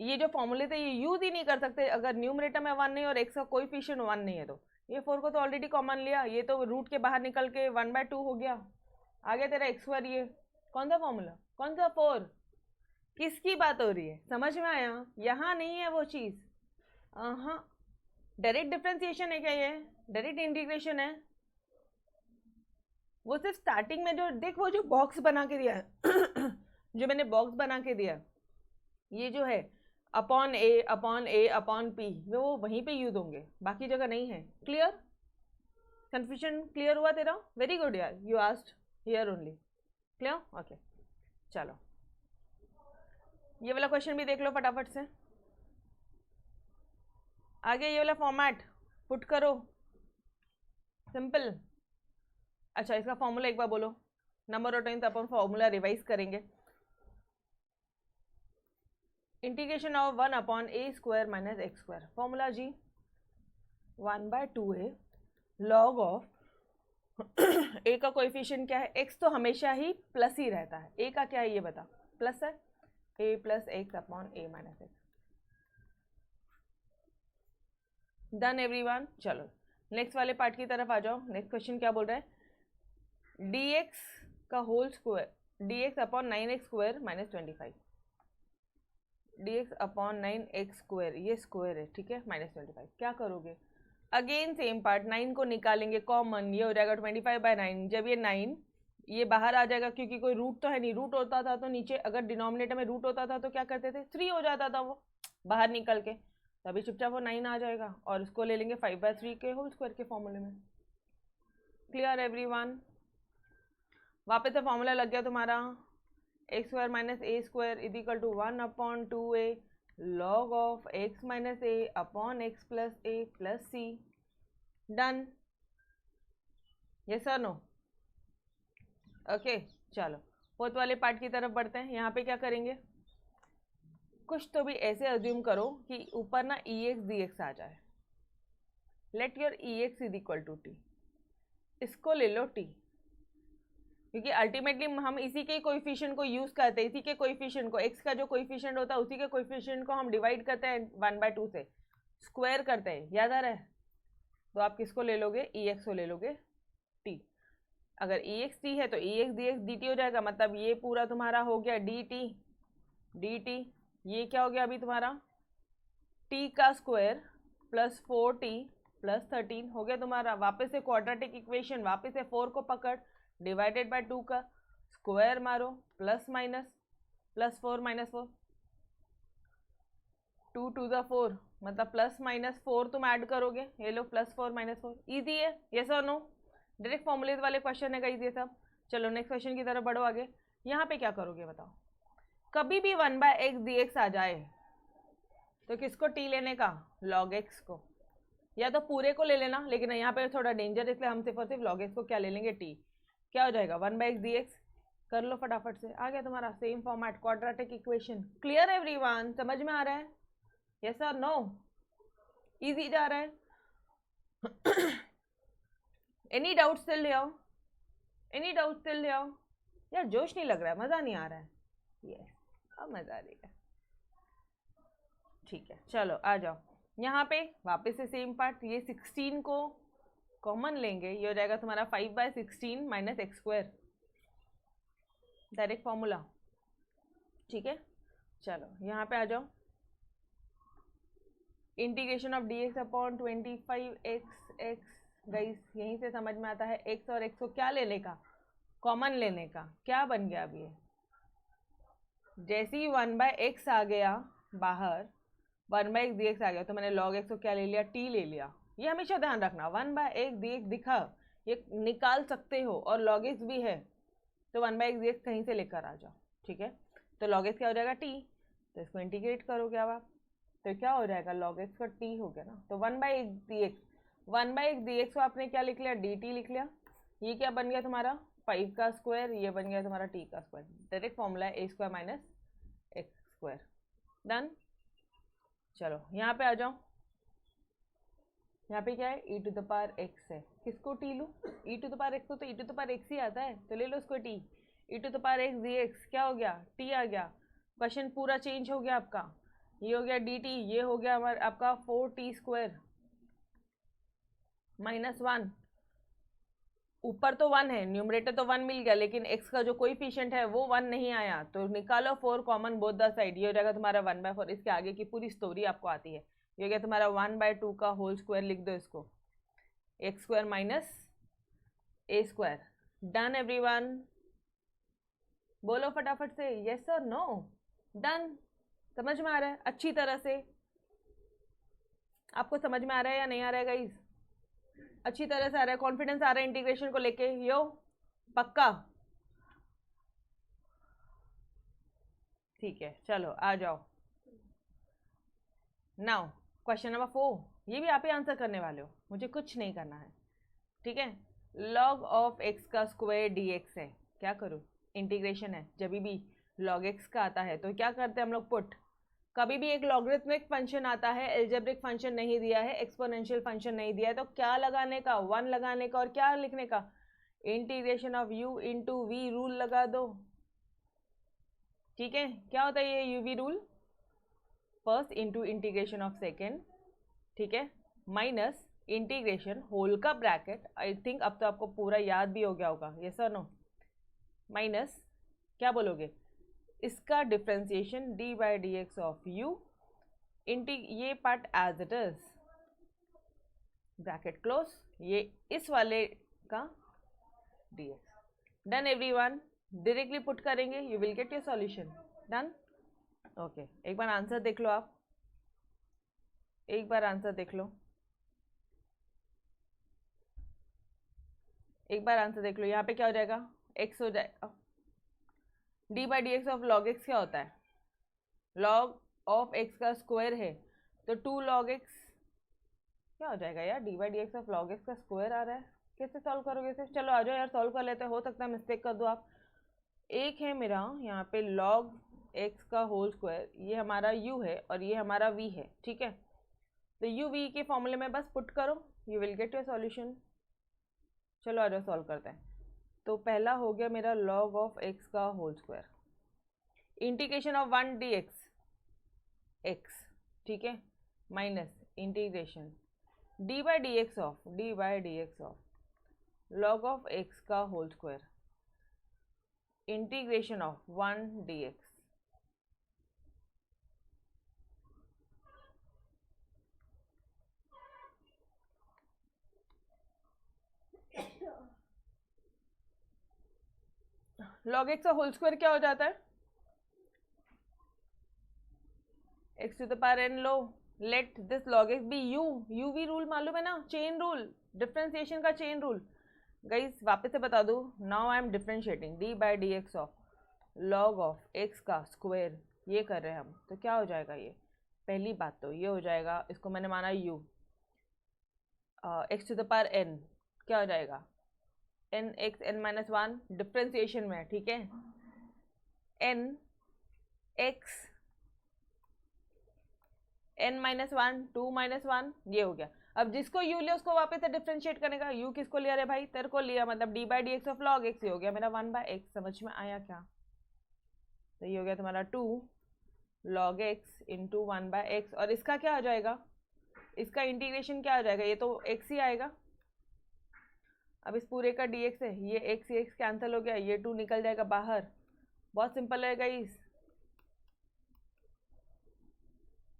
ये जो फॉर्मूले थे ये यूज ही नहीं कर सकते अगर न्यूमरेटर में 1 नहीं और x का कोएफिशिएंट 1 नहीं है तो। ये 4 को तो ऑलरेडी कॉमन लिया, ये तो रूट के बाहर निकल के 1/2 हो गया, आ गया तेरा x²। ये कौन सा फॉर्मूला, कौन सा 4? किसकी बात हो रही है? समझ में आया? यहाँ नहीं है वो चीज़। हाँ, डायरेक्ट डिफरेंशिएशन है क्या ये? डायरेक्ट इंटीग्रेशन है? वो सिर्फ स्टार्टिंग में जो देख, वो जो बॉक्स बना के दिया है जो मैंने बॉक्स बना के दिया, ये जो है अपॉन ए अपॉन पी, वो वहीं पे यूज होंगे, बाकी जगह नहीं है। क्लियर? कंफ्यूजन क्लियर हुआ तेरा? वेरी गुड यार, you asked here only. Clear? Okay चलो ये वाला क्वेश्चन भी देख लो फटाफट से। आगे ये वाला फॉर्मेट पुट करो, सिंपल। अच्छा इसका फॉर्मूला एक बार बोलो, नंबर ऑफ टाइम्स अपन फॉर्मूला रिवाइज करेंगे। Integration of 1 upon a square minus x square, formula जी 1/2 है लॉग ऑफ ए का कोएफिशिएंट क्या है? एक्स तो हमेशा ही प्लस ही रहता है, ए का क्या है ये बता? प्लस है, ए plus x upon a minus x. Done everyone. चलो नेक्स्ट वाले पार्ट की तरफ आ जाओ। नेक्स्ट क्वेश्चन क्या बोल रहा है? dx का whole square, dx upon 9x square minus 25, dx upon 9x square, ये स्क्वायर है ठीक है, माइनस 25। क्या करोगे? अगेन सेम पार्ट, 9 को निकालेंगे कॉमन, ये हो जाएगा 25/9। जब ये 9 ये बाहर आ जाएगा, क्योंकि कोई रूट तो है नहीं, रूट होता था तो नीचे अगर डिनोमिनेटर में रूट होता था तो क्या करते थे? 3 हो जाता था वो बाहर निकल के, तभी चुपचाप वो 9 आ जाएगा और उसको ले लेंगे 5/3 के होल स्क्वायर के फॉर्मूले में। Clear everyone? वापस से फॉर्मूला लग गया तुम्हारा, x square minus a square is equal to 1/2a log of x minus a upon x plus a plus c. Done? Yes और नो? ओके चलो फोर्थ वाले पार्ट की तरफ बढ़ते हैं। यहाँ पे क्या करेंगे? कुछ तो भी ऐसे अज्यूम करो कि ऊपर ना ई एक्स डी एक्स आ जाए। Let your e x is equal to t, इसको ले लो टी, क्योंकि अल्टीमेटली हम इसी के कोएफिशिएंट को यूज करते हैं, इसी के कोएफिशिएंट को, x का जो कोएफिशिएंट होता है उसी के कोएफिशिएंट को हम डिवाइड करते हैं 1/2 से, स्क्वायर करते हैं, याद आ रहा है? तो आप किसको ले लोगे? ex को ले लोगे t। अगर ex t है तो ex dx dt हो जाएगा, मतलब ये पूरा तुम्हारा हो गया dt, ये क्या हो गया अभी तुम्हारा? t का स्क्वायर प्लस 4t प्लस 13 हो गया तुम्हारा। वापस से क्वाड्रेटिक इक्वेशन, वापस से 4 को पकड़, डिवाइडेड बाय 2 का स्क्वायर मारो, plus minus, plus 4 minus 4, 2 to the 4 मतलब प्लस माइनस 4 तुम ऐड करोगे, ये लो प्लस 4 माइनस 4। ईजी है, यस और नो? डायरेक्ट फॉर्मूलेज वाले क्वेश्चन है गाइस ये सब। चलो नेक्स्ट क्वेश्चन की तरफ बढ़ो आगे। यहाँ पे क्या करोगे बताओ? कभी भी 1/x dx आ जाए तो किसको t लेने का? log x को, या तो पूरे को ले लेना, लेकिन यहाँ पे थोड़ा डेंजर, इसलिए हम सिर्फ और सिर्फ log x को क्या ले लेंगे? t। क्या हो जाएगा? 1/x dx। कर लो फटाफट से, आ गया तुम्हारा same format, quadratic equation. Clear everyone? समझ में आ रहा है? यस और नो? इजी जा रहा है? एनी डाउट स्टिल ले आओ, एनी डाउट स्टिल ले आओ। यार जोश नहीं लग रहा है, मज़ा नहीं आ रहा है। यस अब मजा आ रही है। ठीक है, चलो आ जाओ यहाँ पे वापस से सेम पार्ट। ये 16 को कॉमन लेंगे, ये हो जाएगा तुम्हारा 5/16 minus x square, direct formula. ठीक है, चलो यहाँ पे आ जाओ। Integration of dx upon 25x x। Guys यहीं से समझ में आता है x और x को क्या लेने का, कॉमन लेने का। क्या बन गया अब ये, जैसे ही 1/x आ गया बाहर, 1/x dx आ गया, तो मैंने log x को क्या ले लिया, t ले लिया। ये हमेशा ध्यान रखना, 1/x dx दिखा, ये निकाल सकते हो, और log x भी है, तो 1/x dx कहीं से लेकर आ जाओ। ठीक है, तो log x क्या हो जाएगा, t। तो इसको इंटीग्रेट करोगे अब आप, तो क्या हो जाएगा, log x का t हो गया ना। तो 1/x dx, 1/x dx को आपने क्या लिख लिया, dt लिख लिया। ये क्या बन गया तुम्हारा 5 का स्क्वायर, ये बन गया तुम्हारा t का स्क्वायर। डायरेक्ट फॉर्मूला है a square minus x square. Done. चलो यहाँ पे आ जाओ। यहाँ पे क्या है, e to the power x है। किसको t लूँ, e to the power x को, तो e to the power x ही आता है, तो ले लो उसको t। e to the power x dx क्या हो गया, t आ गया। क्वेश्चन पूरा चेंज हो गया आपका। ये हो गया dt, ये हो गया हमारा आपका 4t स्क्वायर माइनस 1। ऊपर तो 1 है, न्यूमरेटर तो 1 मिल गया, लेकिन x का जो कोएफिशिएंट है वो 1 नहीं आया, तो निकालो 4 कॉमन बोथ द साइड। ये हो जाएगा तुम्हारा 1/4। इसके आगे की पूरी स्टोरी आपको आती है। ये हो गया तुम्हारा 1/2 का होल स्क्वायर, लिख दो इसको, x square minus a square. Done everyone, बोलो फटाफट से यस और नो। डन। समझ में आ रहा है अच्छी तरह से, आपको समझ में आ रहा है या नहीं आ रहा है गाइस, अच्छी तरह से आ रहा है, कॉन्फिडेंस आ रहा है इंटीग्रेशन को लेके, यो पक्का। ठीक है, चलो आ जाओ। नाउ क्वेश्चन नंबर 4, ये भी आप ही आंसर करने वाले हो, मुझे कुछ नहीं करना है। ठीक है, log ऑफ x का स्क्वायर dx है। क्या करूँ, इंटीग्रेशन है, जब भी log x का आता है तो क्या करते हैं हम लोग, पुट। कभी भी एक लॉगरिथमिक फंक्शन आता है, एल्जेब्रिक फंक्शन नहीं दिया है, एक्सपोनेंशियल फंक्शन नहीं दिया है, तो क्या लगाने का, 1 लगाने का, और क्या लिखने का, integration of u into v rule लगा दो। ठीक है, क्या होता है ये u v rule, first into integration of second, ठीक है, माइनस इंटीग्रेशन होल का ब्रैकेट। आई थिंक अब तो आपको पूरा याद भी हो गया होगा, यस और नो, माइनस क्या बोलोगे, इसका डिफ्रेंसिएशन d/dx ऑफ u, ये part as it is, bracket close, ये इस वाले का dx। Done everyone, directly put करेंगे, you will get your solution. Done. Okay, एक बार आंसर देख लो आप, एक बार आंसर देख लो, एक बार आंसर देख लो। यहाँ पे क्या हो जाएगा, x हो जाएगा, d/dx ऑफ log x क्या होता है, log ऑफ x का स्क्वायर है, तो 2 log x क्या हो जाएगा यार, d/dx ऑफ log x का स्क्वायर आ रहा है, कैसे सॉल्व करोगे इसे। चलो आ जाओ यार, सॉल्व कर लेते हैं, हो सकता है मिस्टेक कर दो आप। एक है मेरा यहाँ पे log x का होल स्क्वायर, ये हमारा u है और ये हमारा v है। ठीक है, तो u v के फॉर्मूले में बस पुट करो, you will get your solution. चलो आ जाओ सॉल्व करते हैं। तो पहला हो गया मेरा log ऑफ x का whole square, integration of 1 dx x, ठीक है, minus integration d/dx of log of x का whole square, integration of 1 dx। log x का होल स्क्वायर क्या हो जाता है, x to the power n लो, let this log x be u, uv rule मालूम है ना, चेन रूल, डिफरेंशिएशन का चेन रूल। गाइस वापस से बता दूं, now I M differentiating d/dx of log of x का स्क्वायर, ये कर रहे हैं हम, तो क्या हो जाएगा ये, पहली बात तो ये हो जाएगा, इसको मैंने माना u, x to the power n क्या हो जाएगा, n x n-1 डिफरेंशिएशन में, ठीक है, n x n-1 2-1, ये हो गया। अब जिसको u लिया उसको वापस से डिफरेंशिएट करने का, u किसको लिया रे भाई, तेरे को लिया, मतलब d/dx ऑफ log x, ये हो गया मेरा 1/x। समझ में आया क्या, तो ये हो गया तुम्हारा 2 log x इंटू 1/x, और इसका क्या आ जाएगा, इसका इंटीग्रेशन क्या आ जाएगा, ये तो x ही आएगा। अब इस पूरे का dx है, ये x कैंसिल हो गया, ये 2 निकल जाएगा बाहर। बहुत सिंपल है गाइस,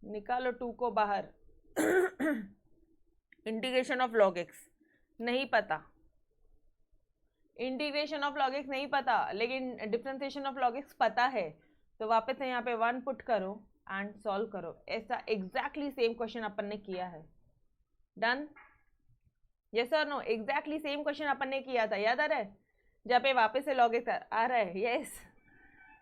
निकालो 2 को बाहर। इंटीग्रेशन ऑफ log x नहीं पता, इंटीग्रेशन ऑफ log x नहीं पता, लेकिन डिफरेंशिएशन ऑफ log x पता है। तो वापस से यहाँ पे 1 पुट करो एंड सॉल्व करो। ऐसा एग्जैक्टली सेम क्वेश्चन अपन ने किया है। डन, यस और नो? एग्जैक्टली सेम क्वेश्चन अपन ने किया था, याद आ रहा है? जहाँ पे वापस से log x आ रहा है। यस,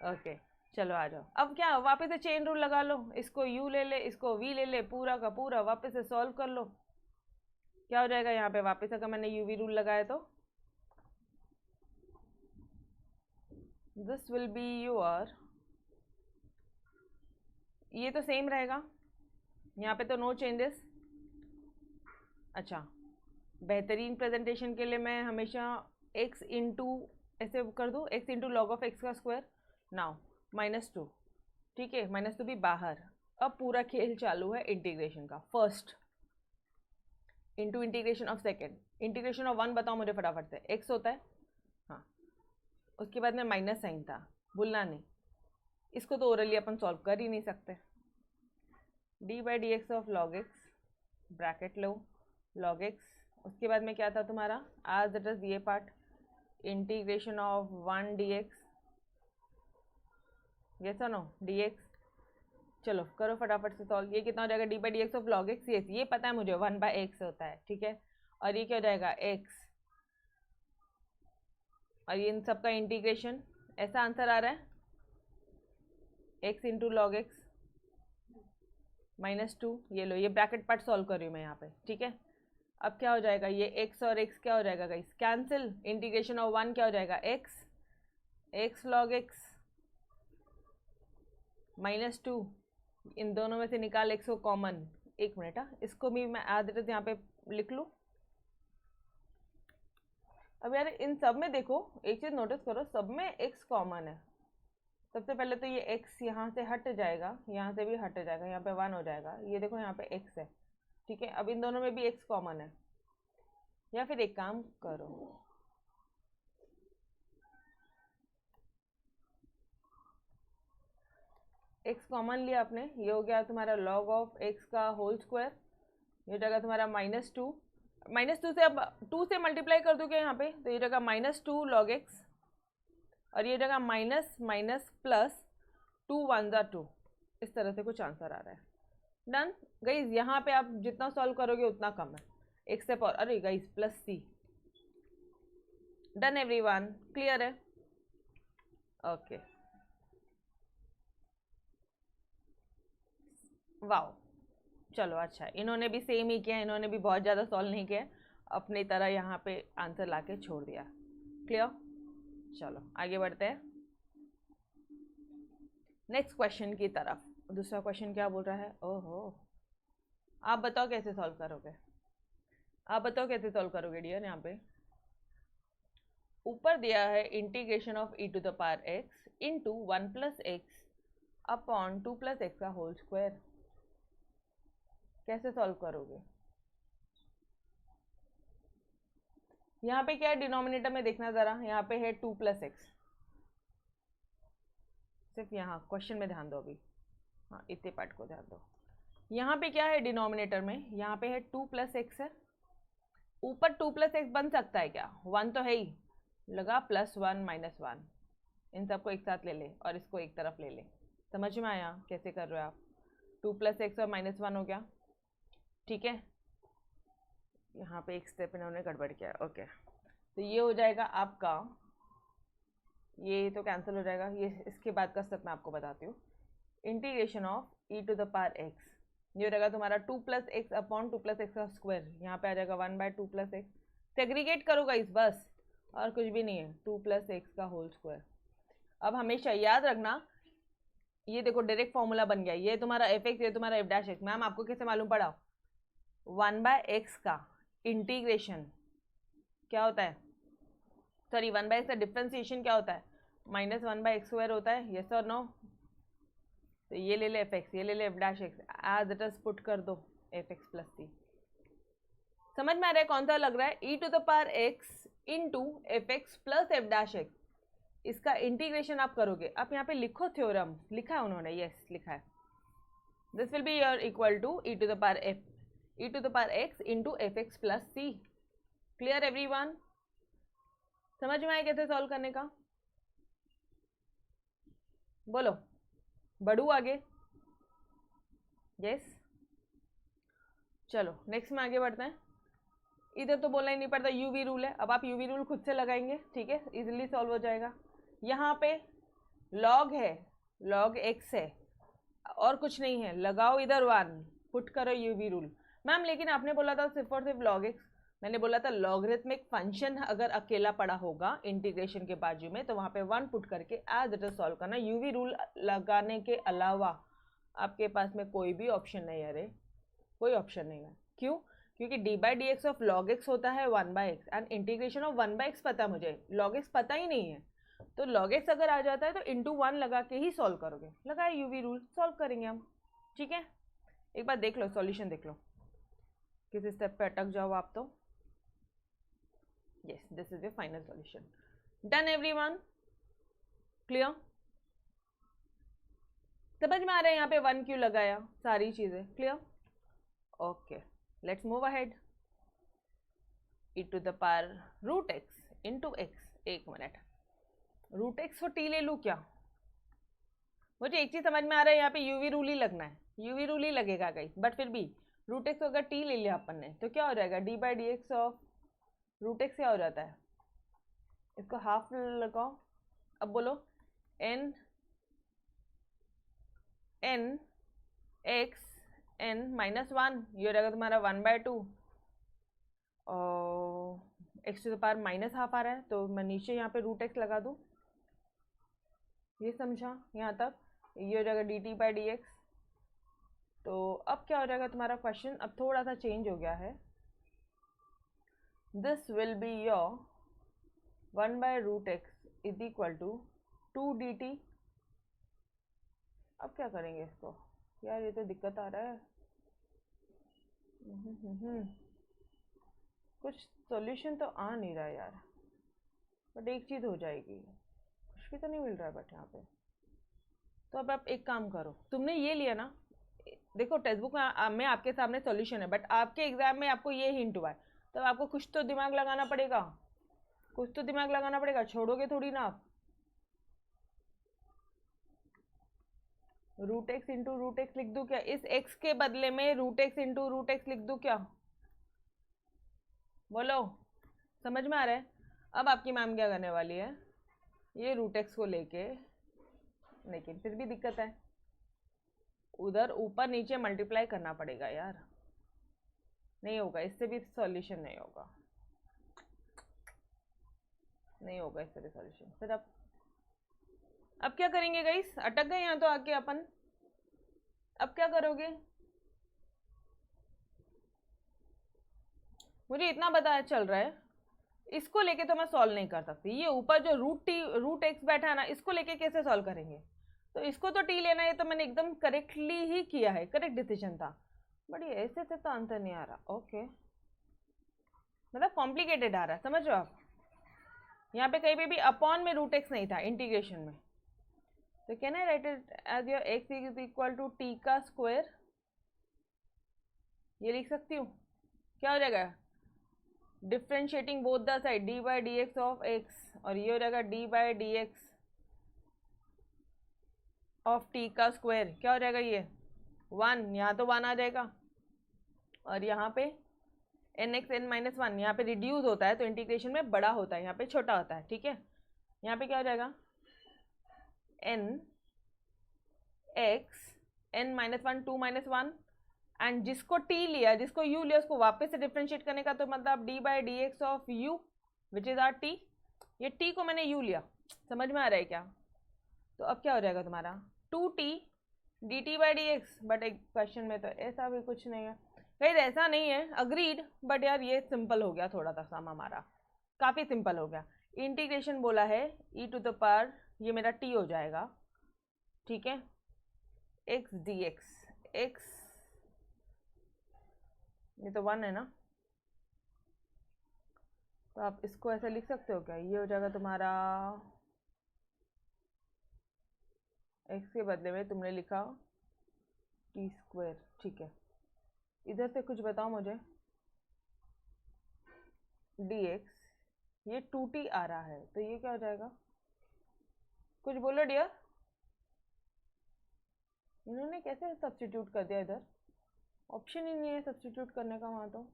ओके, चलो आ जाओ। अब क्या, वापस से चेन रूल लगा लो, इसको u ले ले, इसको v ले ले, पूरा का पूरा वापस से सॉल्व कर लो। क्या हो जाएगा यहाँ पे, वापस अगर मैंने uv रूल लगाया तो दिस विल बी योर, ये तो सेम रहेगा, यहाँ पे तो नो चेंजेस। अच्छा, बेहतरीन प्रेजेंटेशन के लिए मैं हमेशा x इंटू ऐसे कर दूँ, x into log of x का स्क्वायर, नाउ -2, ठीक है, -2 भी बाहर। अब पूरा खेल चालू है इंटीग्रेशन का। First into integration of second, integration of 1 बताओ मुझे फटाफट से, x होता है, हाँ, उसके बाद में माइनस साइन था, भूलना नहीं। इसको तो ओरली अपन सॉल्व कर ही नहीं सकते। d/dx of log x, bracket low, log x, उसके बाद में क्या था तुम्हारा, आज दैट इज ये part, integration of 1 dx, yes और नो, dx। चलो करो फटाफट से सॉल्व। ये कितना हो जाएगा, d/dx ऑफ log x, ये पता है मुझे 1/x होता है, ठीक है। और ये क्या हो जाएगा, x, और ये इन सब का इंटीग्रेशन, ऐसा आंसर आ रहा है, x इंटू लॉग एक्स -2। ये लो, ये ब्रैकेट पार्ट सॉल्व कर रही हूँ मैं यहाँ पे, ठीक है। अब क्या हो जाएगा, ये x और x क्या हो जाएगा गाइस, कैंसिल। इंटीग्रेशन ऑफ 1 क्या हो जाएगा, x log x -2, इन दोनों में से निकाल x को कॉमन। एक मिनट, हाँ, इसको भी मैं आदत यहाँ पे लिख लूँ। अब यार इन सब में देखो, एक चीज नोटिस करो, सब में x कॉमन है। सबसे पहले तो ये x यहाँ से हट जाएगा, यहाँ से भी हट जाएगा, यहाँ पे 1 हो जाएगा। ये देखो यहाँ पे x है, ठीक है। अब इन दोनों में भी x कॉमन है, या फिर एक काम करो, x कॉमन लिया आपने, ये हो गया तुम्हारा log ऑफ x का होल स्क्वायर, ये हो जाएगा तुम्हारा -2। -2 से अब 2 से मल्टीप्लाई कर दोगे यहाँ पे, तो ये जगह -2 log x, और ये जगह माइनस माइनस प्लस 2 1 2, इस तरह से कुछ आंसर आ रहा है। डन गाइज, यहाँ पे आप जितना सॉल्व करोगे उतना कम है, एक स्टेप और। अरे guys plus c, done everyone, clear है? ओके, वाओ, चलो अच्छा, इन्होंने भी सेम ही किया, इन्होंने भी बहुत ज़्यादा सॉल्व नहीं किया, अपनी तरह यहाँ पे आंसर लाके छोड़ दिया। क्लियर? चलो आगे बढ़ते हैं नेक्स्ट क्वेश्चन की तरफ। दूसरा क्वेश्चन क्या बोल रहा है, ओहो, आप बताओ कैसे सॉल्व करोगे, आप बताओ कैसे सॉल्व करोगे डियर। यहाँ पे ऊपर दिया है integration of e to the power x into 1 + x upon 2 + x का होल स्क्वायर। कैसे सॉल्व करोगे? यहाँ पे क्या है डिनोमिनेटर में, देखना जरा, यहाँ पे है 2 + x, सिर्फ यहाँ क्वेश्चन में ध्यान दो अभी, हाँ इतने पार्ट को ध्यान दो। यहाँ पे क्या है डिनोमिनेटर में, यहाँ पे है 2 + x है, ऊपर 2 + x बन सकता है क्या, 1 तो है ही, लगा +1 -1, इन सबको एक साथ ले ले और इसको एक तरफ ले ले। समझ में आया कैसे कर रहे हो आप? 2 + x और -1 हो गया, ठीक है। यहाँ पे एक स्टेप इन्होंने गड़बड़ किया, ओके। तो ये हो जाएगा आपका, ये तो कैंसिल हो जाएगा, ये इसके बाद का स्टेप मैं आपको बताती हूँ। Integration of e to the power x, ये हो जाएगा तुम्हारा 2 + x अपॉन 2 + x का स्क्वायर, यहाँ पे आ जाएगा 1/2 + x। सेग्रीगेट करोगा इस बस, और कुछ भी नहीं है, 2 + x का होल स्क्वायर। अब हमेशा याद रखना, ये देखो डायरेक्ट फॉर्मूला बन गया, ये तुम्हारा f(x), ये तुम्हारा f'(x). मैम आपको कैसे मालूम पड़ा? 1/x का इंटीग्रेशन क्या होता है, सॉरी 1/x का डिफ्रेंसिएशन क्या होता है, -1/x² होता है, यस और नो? तो ये ले ले एफ एक्स, ये ले ले f dash x, as it is put कर दो एफ एक्स प्लस सी। समझ में आ रहा है कौन सा लग रहा है? E to the power x into f x plus f dash x, इसका इंटीग्रेशन आप करोगे। आप यहाँ पे लिखो थ्योरम, लिखा है उन्होंने, यस लिखा है। This will be your equal to e to the power x into f x plus c. Clear everyone? समझ में आया कैसे सॉल्व करने का? बोलो, बढ़ू आगे? यस, चलो नेक्स्ट में आगे बढ़ते हैं। इधर तो बोलना ही नहीं पड़ता, यूवी रूल है। अब आप यूवी रूल खुद से लगाएंगे, ठीक है, इजीली सॉल्व हो जाएगा। यहाँ पे लॉग है, लॉग एक्स है और कुछ नहीं है, लगाओ इधर 1, पुट करो यूवी रूल। मैम लेकिन आपने बोला था सिर्फ और सिर्फ लॉग एक्स। मैंने बोला था लॉगरिथमिक फंक्शन अगर अकेला पड़ा होगा इंटीग्रेशन के बाजू में तो वहाँ पे 1 पुट करके एज इट इज सॉल्व करना। यूवी रूल लगाने के अलावा आपके पास में कोई भी ऑप्शन नहीं है। अरे कोई ऑप्शन नहीं है, क्यों? क्योंकि D by d x of log x होता है 1/x and integration of 1/x पता है मुझे, लॉग एक्स पता ही नहीं है। तो log x अगर आ जाता है तो इंटू 1 लगा के ही सॉल्व करोगे। लगाए यूवी रूल, सॉल्व करेंगे हम, ठीक है। एक बार देख लो, सॉल्यूशन देख लो, किस स्टेप पे अटक जाओ आप तो। Yes, this is your final solution. Done everyone? Clear? समझ में आ रहा है यहाँ पे 1 क्यों लगाया, सारी चीजें clear? Okay, let's move ahead. E to the power root x into x. एक मिनट, रूट एक्स और टी ले लूँ क्या? मुझे एक चीज समझ में आ रहा है, यहाँ पे यूवी रूल ही लगना है, यूवी रूल ही लगेगा गाइस। बट फिर भी रूट एक्स अगर टी ले लिया अपन ने तो क्या हो जाएगा? D by d x of root x क्या हो जाता है? इसको हाफ लगाओ। अब बोलो एन एक्स एन माइनस 1, ये हो जाएगा तुम्हारा 1/2 और x to the power minus half आ रहा है तो मैं नीचे यहाँ पे रूट एक्स लगा दूँ। ये समझा यहाँ तक? ये हो जाएगा d t by d x. तो अब क्या हो जाएगा तुम्हारा क्वेश्चन, अब थोड़ा सा चेंज हो गया है। This will be your 1/√x is equal to 2 dt। अब क्या करेंगे इसको यार, ये तो दिक्कत आ रहा है। कुछ सॉल्यूशन तो आ नहीं रहा यार, बट एक चीज़ हो जाएगी, कुछ भी तो नहीं मिल रहा है बट यहाँ पे। तो अब आप एक काम करो, तुमने ये लिया ना, देखो टेक्स्ट बुक में आपके सामने सॉल्यूशन है बट आपके एग्जाम में आपको ये हिंट हुआ है, तब आपको कुछ तो दिमाग लगाना पड़ेगा, कुछ तो दिमाग लगाना पड़ेगा, छोड़ोगे थोड़ी ना आप। Root x into root x लिख दूँ क्या? इस एक्स के बदले में root x into root x लिख दूँ क्या? बोलो, समझ में आ रहा है? अब आपकी मैम क्या करने वाली है, ये रूट एक्स को लेके, लेकिन फिर भी दिक्कत है, उधर ऊपर नीचे मल्टीप्लाई करना पड़ेगा यार, नहीं होगा, इससे भी सॉल्यूशन नहीं होगा, नहीं होगा इससे भी सॉल्यूशन। फिर अब क्या करेंगे गाइस? अटक गए यहाँ तो आके अपन, अब क्या करोगे? मुझे इतना पता चल रहा है, इसको लेके तो मैं सॉल्व नहीं कर सकती। ये ऊपर जो रूट एक्स बैठा है ना, इसको लेके कैसे सॉल्व करेंगे? तो इसको तो टी लेना है, तो मैंने एकदम करेक्टली ही किया है, करेक्ट डिसीजन था, बट ये ऐसे से तो आंसर नहीं आ रहा। ओके, मतलब कॉम्प्लिकेटेड आ रहा है, समझ रहे हो आप? यहाँ पे कहीं पे भी अपॉन में रूट एक्स नहीं था इंटीग्रेशन में, तो can I write it as your x is equal to t का स्क्वायर, ये लिख सकती हूँ। क्या हो जाएगा? Differentiating both the side d by d x of x, और ये हो जाएगा d by d x of t का स्क्वायर। क्या हो जाएगा? ये 1, यहाँ तो 1 आ जाएगा, और यहाँ पे एन एक्स एन माइनस 1, यहाँ पे रिड्यूस होता है तो इंटीग्रेशन में बड़ा होता है, यहाँ पे छोटा होता है, ठीक है। यहाँ पे क्या हो जाएगा? N x n minus 1 2 minus 1, and जिसको टी लिया, जिसको यू लिया, उसको वापस से डिफ्रेंशिएट करने का, तो मतलब D by d x of you which is R T. ये टी को मैंने यू लिया, समझ में आ रहा है क्या? तो अब क्या हो जाएगा तुम्हारा 2t D t by d x, but एक क्वेश्चन में तो ऐसा भी कुछ नहीं है गाइस, ऐसा नहीं है, अग्रीड, बट यार ये सिंपल हो गया थोड़ा सा सम हमारा, काफ़ी सिंपल हो गया। इंटीग्रेशन बोला है ई टू द पावर, ये मेरा टी हो जाएगा, ठीक है, एक्स डी एक्स, एक्स ये तो 1 है ना, तो आप इसको ऐसा लिख सकते हो क्या, ये हो जाएगा तुम्हारा एक्स के बदले में तुमने लिखा टी स्क्वायर, ठीक है। इधर से कुछ बताओ मुझे, डी एक्स, ये 2t आ रहा है तो ये क्या हो जाएगा, कुछ बोलो डियर। इन्होंने कैसे सब्स्टिट्यूट कर दिया, इधर ऑप्शन ही नहीं है सब्स्टिट्यूट करने का वहाँ तो।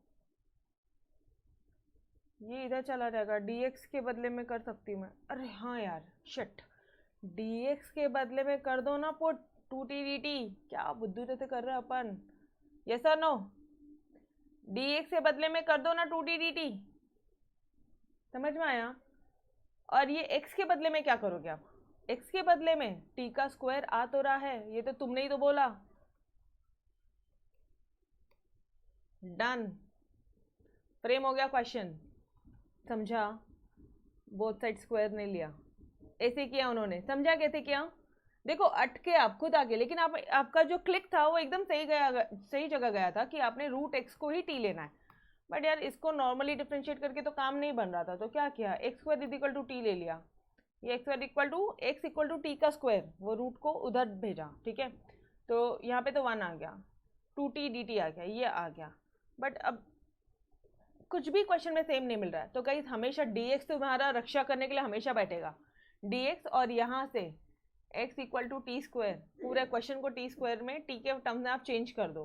ये इधर चला जाएगा, dx के बदले में कर सकती हूँ मैं, अरे हाँ यार शिट, dx के बदले में कर दो ना पुट 2t dt, क्या बुद्धू जैसे कर रहे हैं अपन, यस और नो, dx के बदले में कर दो ना 2t dt, समझ में आया। और ये x के बदले में क्या करोगे आप, x के बदले में t का स्क्वायर आ तो रहा है, ये तो तुमने ही तो बोला, डन, फ्रेम हो गया क्वेश्चन, समझा, बोथ साइड स्क्वायर नहीं लिया, ऐसे किया उन्होंने, समझा कैसे किया, देखो अटके आप खुद आगे, लेकिन आप आपका जो क्लिक था वो एकदम सही गया, सही जगह गया था कि आपने रूट एक्स को ही टी लेना है, बट यार इसको नॉर्मली डिफ्रेंशिएट करके तो काम नहीं बन रहा था, तो क्या किया, x square is equal to t ले लिया, ये x square equal to t का स्क्वायर, वो रूट को उधर भेजा, ठीक है, तो यहाँ पे तो 1 आ गया, 2t dt आ गया, ये आ गया, बट अब कुछ भी क्वेश्चन में सेम नहीं मिल रहा है, तो गाइस हमेशा dx तुम्हारा रक्षा करने के लिए हमेशा बैठेगा, dx और यहाँ से x equal to t square, पूरे क्वेश्चन को टी स्क्वायर में टी के टर्म में आप चेंज कर दो,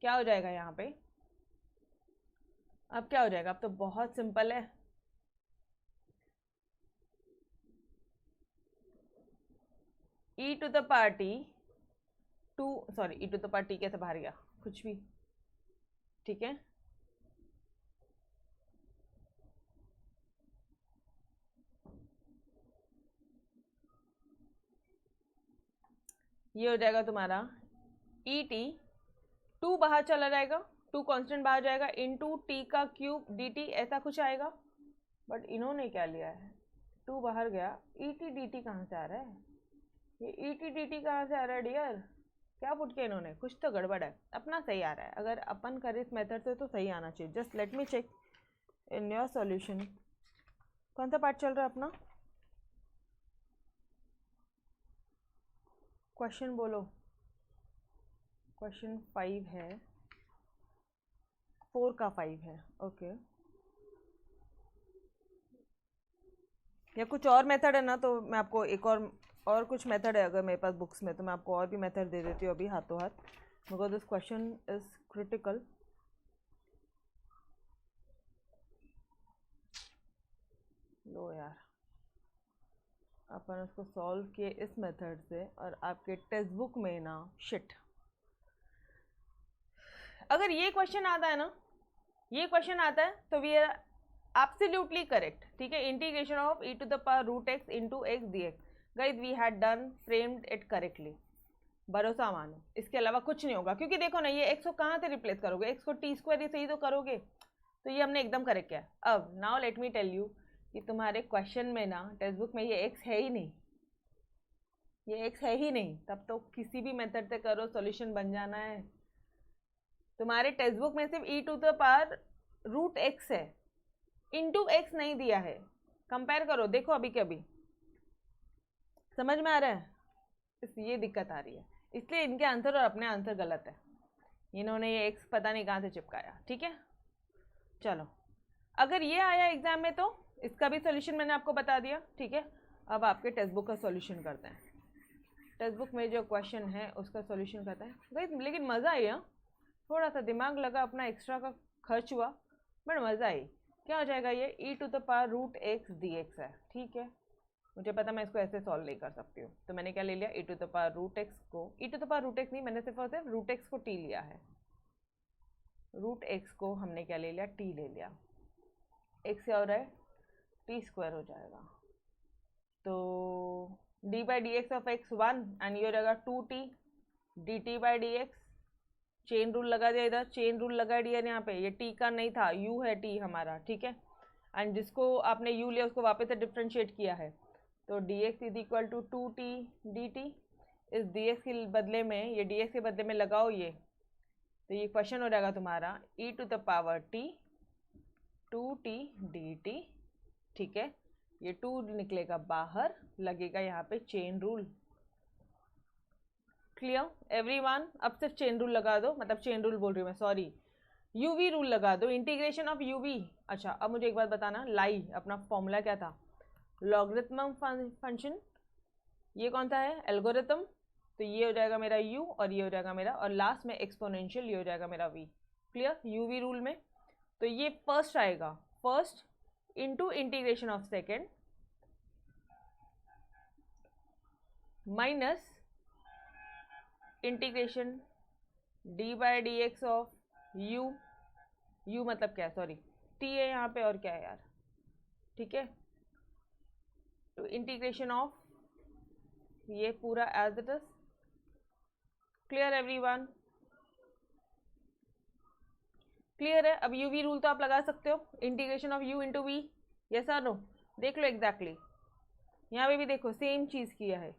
क्या हो जाएगा यहाँ पे, अब क्या हो जाएगा, अब तो बहुत सिंपल है, e to the power t two, sorry e to the power t कैसे बाहर गया, कुछ भी, ठीक है, ये हो जाएगा तुम्हारा ई टी, 2 बाहर चला जाएगा, 2 कांस्टेंट बाहर जाएगा, इनटू टी का क्यूब डी टी, ऐसा कुछ आएगा, बट इन्होंने क्या लिया है, 2 बाहर गया, ई टी डी टी कहाँ से आ रहा है, ये ई टी डी टी कहाँ से आ रहा है डियर, क्या पुट किया इन्होंने, कुछ तो गड़बड़ है, अपना सही आ रहा है, अगर अपन करें इस मेथड से तो सही आना चाहिए, just let me check in your solution, कौन सा पार्ट चल रहा है अपना, क्वेश्चन बोलो, क्वेश्चन 5 है, 4 का 5 है, ओके, या कुछ और मेथड है ना, तो मैं आपको एक और कुछ मेथड है अगर मेरे पास बुक्स में, तो मैं आपको और भी मेथड दे देती हूँ अभी हाथों हाथ, because this question is critical. लो यार, अपन उसको सॉल्व किए इस मेथड से, और आपके टेक्स्ट बुक में ना शिट, अगर ये क्वेश्चन आता है ना, ये क्वेश्चन आता है तो वी आर एब्सोल्युटली करेक्ट, ठीक है, integration of e to the power root x into x d x, guys we had done framed it correctly, भरोसा मानो, इसके अलावा कुछ नहीं होगा, क्योंकि देखो ना ये एक्स को कहाँ से रिप्लेस करोगे, एक्स को टी स्क्वायर से ही तो करोगे, तो ये हमने एकदम करेक्ट किया। अब now let me tell you कि तुम्हारे क्वेश्चन में ना टेक्स्ट बुक में ये एक्स है ही नहीं, ये एक्स है ही नहीं, तब तो किसी भी मेथड से करो सॉल्यूशन बन जाना है, तुम्हारे टेक्स्ट बुक में सिर्फ e to the power root x है, इंटू एक्स नहीं दिया है, कंपेयर करो देखो अभी के अभी, समझ में आ रहा है, ये दिक्कत आ रही है, इसलिए इनके आंसर और अपने आंसर गलत है, इन्होंने ये एक्स पता नहीं कहाँ से चिपकाया, ठीक है। चलो अगर ये आया एग्जाम में तो इसका भी सॉल्यूशन मैंने आपको बता दिया, ठीक है। अब आपके टेक्स्ट बुक का सॉल्यूशन करते हैं, टेक्स्ट बुक में जो क्वेश्चन है उसका सॉल्यूशन करते हैं, लेकिन मज़ा आई, थोड़ा सा दिमाग लगा, अपना एक्स्ट्रा का खर्च हुआ, बट मज़ा आई। क्या हो जाएगा, ये e to the power root x d x है, ठीक है, मुझे पता मैं इसको ऐसे सॉल्व नहीं कर सकती हूँ, तो मैंने क्या ले लिया, e to the power root x को, e to the power root x नहीं, मैंने सिर्फ और सिर्फ रूट एक्स को t लिया है, रूट एक्स को हमने क्या ले लिया, t ले लिया, x क्या हो रहा है, t स्क्वायर हो जाएगा, तो d by d x of x 1 and ये हो जाएगा 2t dt by d x, chain rule लगा दिया, इधर चेन रूल लगा दिया यहाँ पे, ये t का नहीं था, u है t हमारा, ठीक है, एंड जिसको आपने u लिया उसको वापस से डिफ्रेंशिएट किया है, तो dx is equal to 2t dt, इस dx के बदले में, ये dx के बदले में लगाओ ये, तो ये क्वेश्चन हो जाएगा तुम्हारा e to the power t 2t dt। ठीक है, ये 2 निकलेगा बाहर, लगेगा यहाँ पे चेन रूल। Clear everyone? अब सिर्फ चेन रूल लगा दो, मतलब चेन रूल बोल रही हूँ मैं, सॉरी, यूवी रूल लगा दो, इंटीग्रेशन ऑफ यूवी। अच्छा, अब मुझे एक बात बताना, लाई अपना फॉर्मूला क्या था? Logarithm function. ये कौन सा है? एल्गोरिथम। तो ये हो जाएगा मेरा u और ये हो जाएगा मेरा, और लास्ट में एक्सपोनेंशियल, ये हो जाएगा मेरा v। क्लियर? यूवी रूल में तो ये फर्स्ट आएगा, first into integration of second minus integration D by d x of you, you मतलब क्या है, सॉरी टी है यहाँ पे, और क्या है यार, ठीक है, तो इंटीग्रेशन ऑफ ये पूरा as it is. Clear everyone? Clear है? अब यू वी रूल तो आप लगा सकते हो, integration of u into v, yes और नो? देख लो एग्जैक्टली, यहाँ पे भी देखो सेम चीज किया है।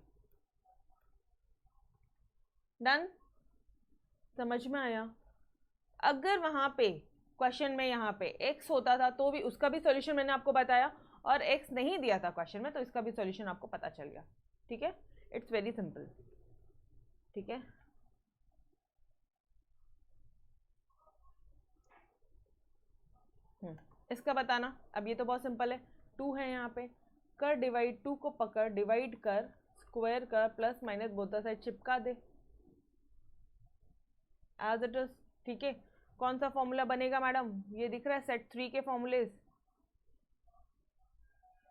डन? समझ में आया? अगर वहां पे क्वेश्चन में यहाँ पे x होता था तो भी उसका भी सॉल्यूशन मैंने आपको बताया, और x नहीं दिया था क्वेश्चन में तो इसका भी सॉल्यूशन आपको पता चल गया। ठीक है, इट्स वेरी सिंपल। ठीक है, इसका बताना। अब ये तो बहुत सिंपल है, 2 है यहाँ पे, कर डिवाइड, 2 को पकड़, डिवाइड कर, स्क्वायर कर, plus minus both the side चिपका दे एज इट इज। ठीक है, कौन सा फॉर्मूला बनेगा मैडम? ये दिख रहा है सेट 3 के फॉर्मूलेज,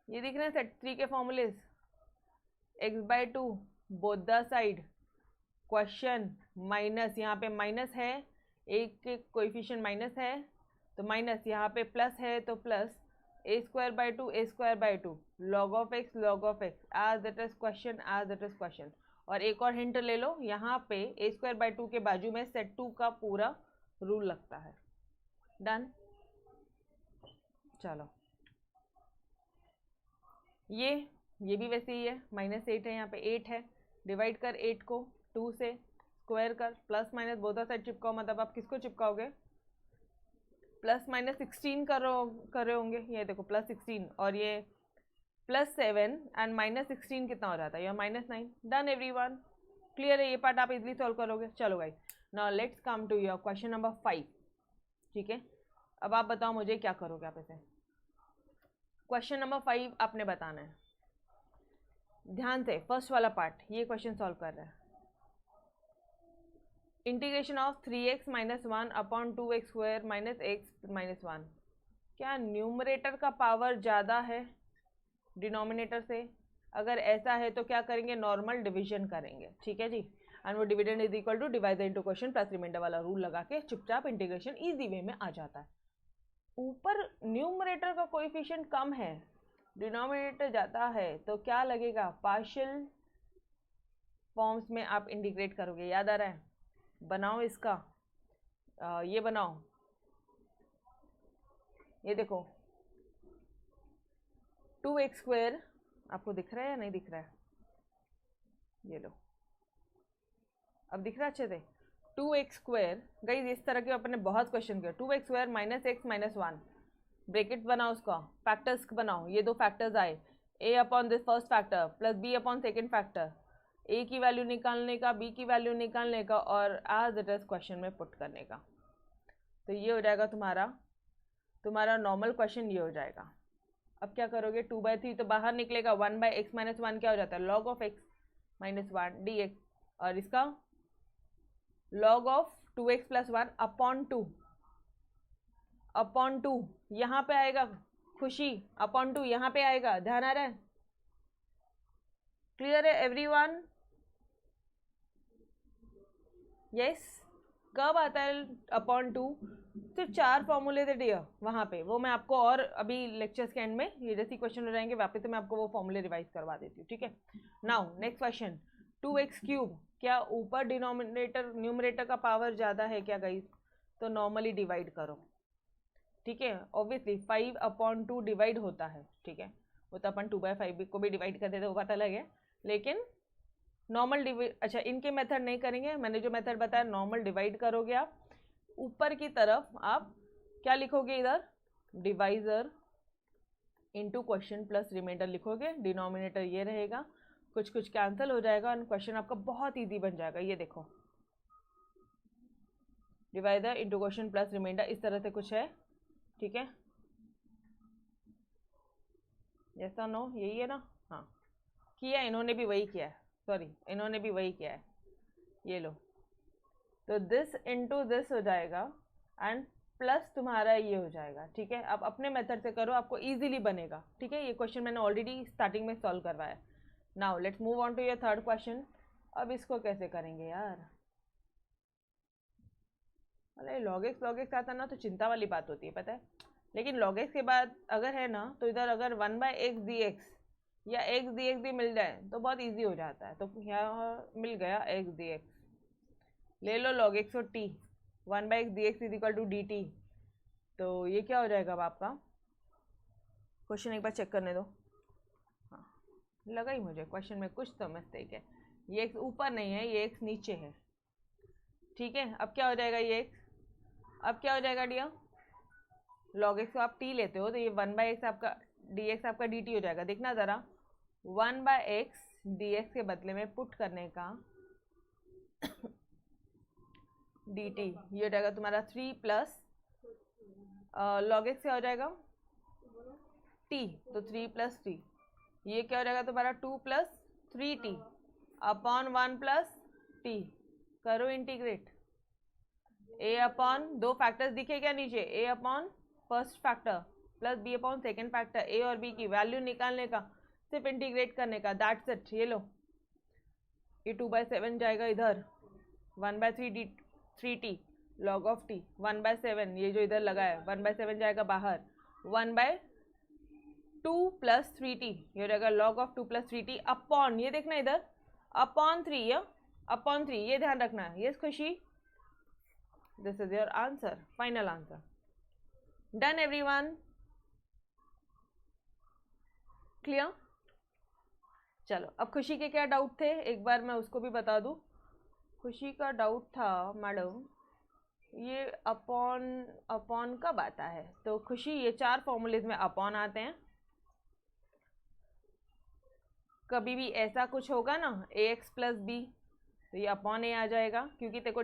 ये दिख रहे हैं सेट 3 के formulas, x/2 both the side, question minus, यहाँ पे माइनस है, एक के कोएफिशिएंट माइनस है तो माइनस, यहाँ पे प्लस है तो plus, a² a² log of x as it is question, as it is question. और एक और हिंट ले लो, यहाँ पे a² के बाजू में सेट 2 का पूरा रूल लगता है। डन? चलो, ये भी वैसे ही है, -8 है, यहाँ पे 8 है, डिवाइड कर 8 को 2 से, स्क्वायर कर, प्लस माइनस बोथ साइड चिपकाओ, मतलब आप किसको चिपकाओगे? प्लस माइनस 16 कर रहे होंगे, ये देखो +16, और ये +7 एंड -16 कितना हो जाता है? यह -9। Done everyone? क्लियर है? ये पार्ट आप इजीली सॉल्व करोगे। चलो guys, now let's come to your question number 5। ठीक है, अब आप बताओ मुझे क्या करोगे आप इसे। क्वेश्चन नंबर 5 आपने बताना है, ध्यान से, फर्स्ट वाला पार्ट, ये क्वेश्चन सॉल्व कर रहा है। Integration of 3x - 1 upon 2x² - x - 1। क्या न्यूमरेटर का पावर ज़्यादा है डिनोमिनेटर से? अगर ऐसा है तो क्या करेंगे? नॉर्मल डिवीजन करेंगे। ठीक है जी, एंड वो dividend is equal to divide into question plus remainder वाला रूल लगा के चुपचाप इंटीग्रेशन इजी वे में आ जाता है। ऊपर न्यूमरेटर का कोएफिशिएंट कम है, डिनोमिनेटर ज़्यादा है, तो क्या लगेगा? पार्शियल फॉर्म्स में आप इंटीग्रेट करोगे। याद आ रहा है? बनाओ इसका, ये बनाओ, ये देखो 2x², आपको दिख रहा है या नहीं दिख रहा है? ये लो, अब दिख रहा है अच्छे से? 2x², गाइस इस तरह के अपने बहुत क्वेश्चन किए। 2x² - x - 1, ब्रैकेट बनाओ, उसका फैक्टर्स बनाओ, ये दो फैक्टर्स आए, a upon this first factor plus b upon second factor, a की वैल्यू निकालने का, b की वैल्यू निकालने का, और एज इट इज क्वेश्चन में पुट करने का। तो ये हो जाएगा तुम्हारा नॉर्मल क्वेश्चन, ये हो जाएगा। अब क्या करोगे? 2/3 तो बाहर निकलेगा, 1/x - 1 क्या हो जाता है? log of x - 1 dx, और इसका log of 2x + 1 अपॉन 2 यहाँ पे आएगा, खुशी, अपॉन 2 यहाँ पे आएगा। ध्यान आ रहा है? क्लियर है एवरीवन? यस? कब आता है अपॉन 2? सिर्फ 4 फॉर्मूले थे डियर वहाँ पे, वो मैं आपको, और अभी लेक्चर्स के एंड में ये जैसे क्वेश्चन हो जाएंगे वापस, तो मैं आपको वो फॉर्मूले रिवाइज करवा देती हूँ। ठीक है, नाउ नेक्स्ट क्वेश्चन, 2x³, क्या ऊपर डिनोमिनेटर न्यूमरेटर का पावर ज़्यादा है क्या गाइस? तो नॉर्मली डिवाइड करो। ठीक है, ऑब्वियसली 5/2 डिवाइड होता है। ठीक है, वो तो अपन 2/5 को भी डिवाइड कर देते, वो बात अलग है, लेकिन नॉर्मल डिवाइड, अच्छा इनके मेथड नहीं करेंगे, मैंने जो मेथड बताया नॉर्मल डिवाइड करोगे आप, ऊपर की तरफ आप क्या लिखोगे, इधर divisor into question plus remainder लिखोगे, डिनोमिनेटर ये रहेगा, कुछ कुछ कैंसिल हो जाएगा और क्वेश्चन आपका बहुत इजी बन जाएगा। ये देखो divisor into question plus remainder इस तरह से कुछ है, ठीक है, ऐसा नो यही है ना, हाँ किया, इन्होंने भी वही किया है, सॉरी इन्होंने भी वही किया है, ये लो, तो दिस इनटू दिस हो जाएगा एंड प्लस तुम्हारा ये हो जाएगा, ठीक है। आप अपने मेथड से करो, आपको इजीली बनेगा, ठीक है। ये क्वेश्चन मैंने ऑलरेडी स्टार्टिंग में सॉल्व करवाया। Now let's move on to your third question. अब इसको कैसे करेंगे यार, अरे लॉग एक्स आता ना तो चिंता वाली बात होती है, पता है, लेकिन लॉग एक्स के बाद अगर है ना तो इधर अगर 1/x dx या x dx भी मिल जाए तो बहुत इजी हो जाता है। तो यहाँ मिल गया x dx, ले लो log x और t, 1/x dx is equal to dt, तो ये क्या हो जाएगा अब आपका, क्वेश्चन एक बार चेक करने दो। हाँ लगा ही मुझे क्वेश्चन में कुछ तो मिस्टेक है, ये x ऊपर नहीं है, ये x नीचे है, ठीक है। अब क्या हो जाएगा ये x, अब क्या हो जाएगा डिया, log x को आप t लेते हो तो ये 1/x आपका dx आपका dt हो जाएगा। देखना ज़रा, 1/x dx के बदले में पुट करने का dt, ये हो जाएगा तुम्हारा 3 प्लस log x क्या हो जाएगा t, तो 3 प्लस 3, ये क्या हो जाएगा तुम्हारा 2 plus 3t upon 1 plus t, करो इंटीग्रेट, a अपॉन दो फैक्टर्स दिखे क्या नीचे, a upon first factor plus b upon second factor, a और b की वैल्यू निकालने का, सिर्फ इंटीग्रेट करने का, दैट्स इट। ये लो, ये 2/7 जाएगा इधर, 1/3t log ऑफ t, 1/7 ये जो इधर लगा है 1/7 जाएगा बाहर, 1/2 प्लस 3t ये हो जाएगा log of 2 plus 3t upon, ये देखना इधर अपॉन 3, या अपॉन 3, ये ध्यान रखना है। यस खुशी, this is your answer, final answer. Done everyone, clear. चलो अब खुशी के क्या डाउट थे एक बार मैं उसको भी बता दूं। खुशी का डाउट था मैडम ये अपॉन कब आता है, तो खुशी ये 4 फॉर्मूलेज में अपॉन आते हैं, कभी भी ऐसा कुछ होगा ना ax प्लस बी तो ये अपॉन ए आ जाएगा, क्योंकि तेरे को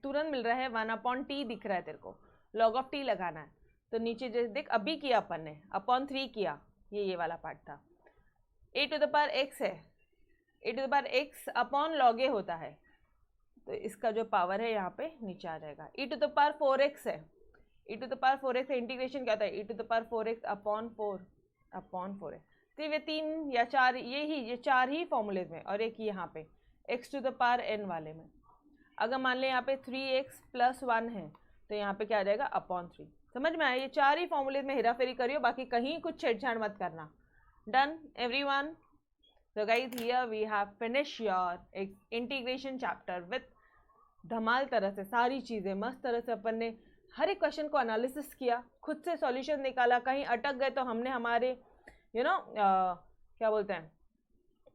तुरंत मिल रहा है 1/t दिख रहा है, तेरे को log ऑफ t लगाना है, तो नीचे जैसे देख अभी किया अपन ने अपॉन 3 किया, ये वाला पार्ट था। a to the power x है, a to the power x upon log a होता है, तो इसका जो पावर है यहाँ पे नीचे आ जाएगा। e to the power 4x है, e to the power 4x integration क्या होता है, e to the power 4x upon 4 है, तो ये 3 या 4 ये 4 ही फॉर्मूलेज में, और एक यहाँ पे x to the power n वाले में। अगर मान लें यहाँ पे 3x प्लस 1 है तो यहाँ पे क्या आ जाएगा अपॉन 3। समझ में आया, ये 4 ही फॉर्मूलेज में हेरा फेरी करियो, बाकी कहीं कुछ छेड़छाड़ मत करना। Done everyone, so guys here we have finished your integration chapter with धमाल तरह से सारी चीज़ें मस्त तरह से अपन ने हर एक क्वेश्चन को एनालिसिस किया, खुद से सॉल्यूशन निकाला, कहीं अटक गए तो हमने हमारे क्या बोलते हैं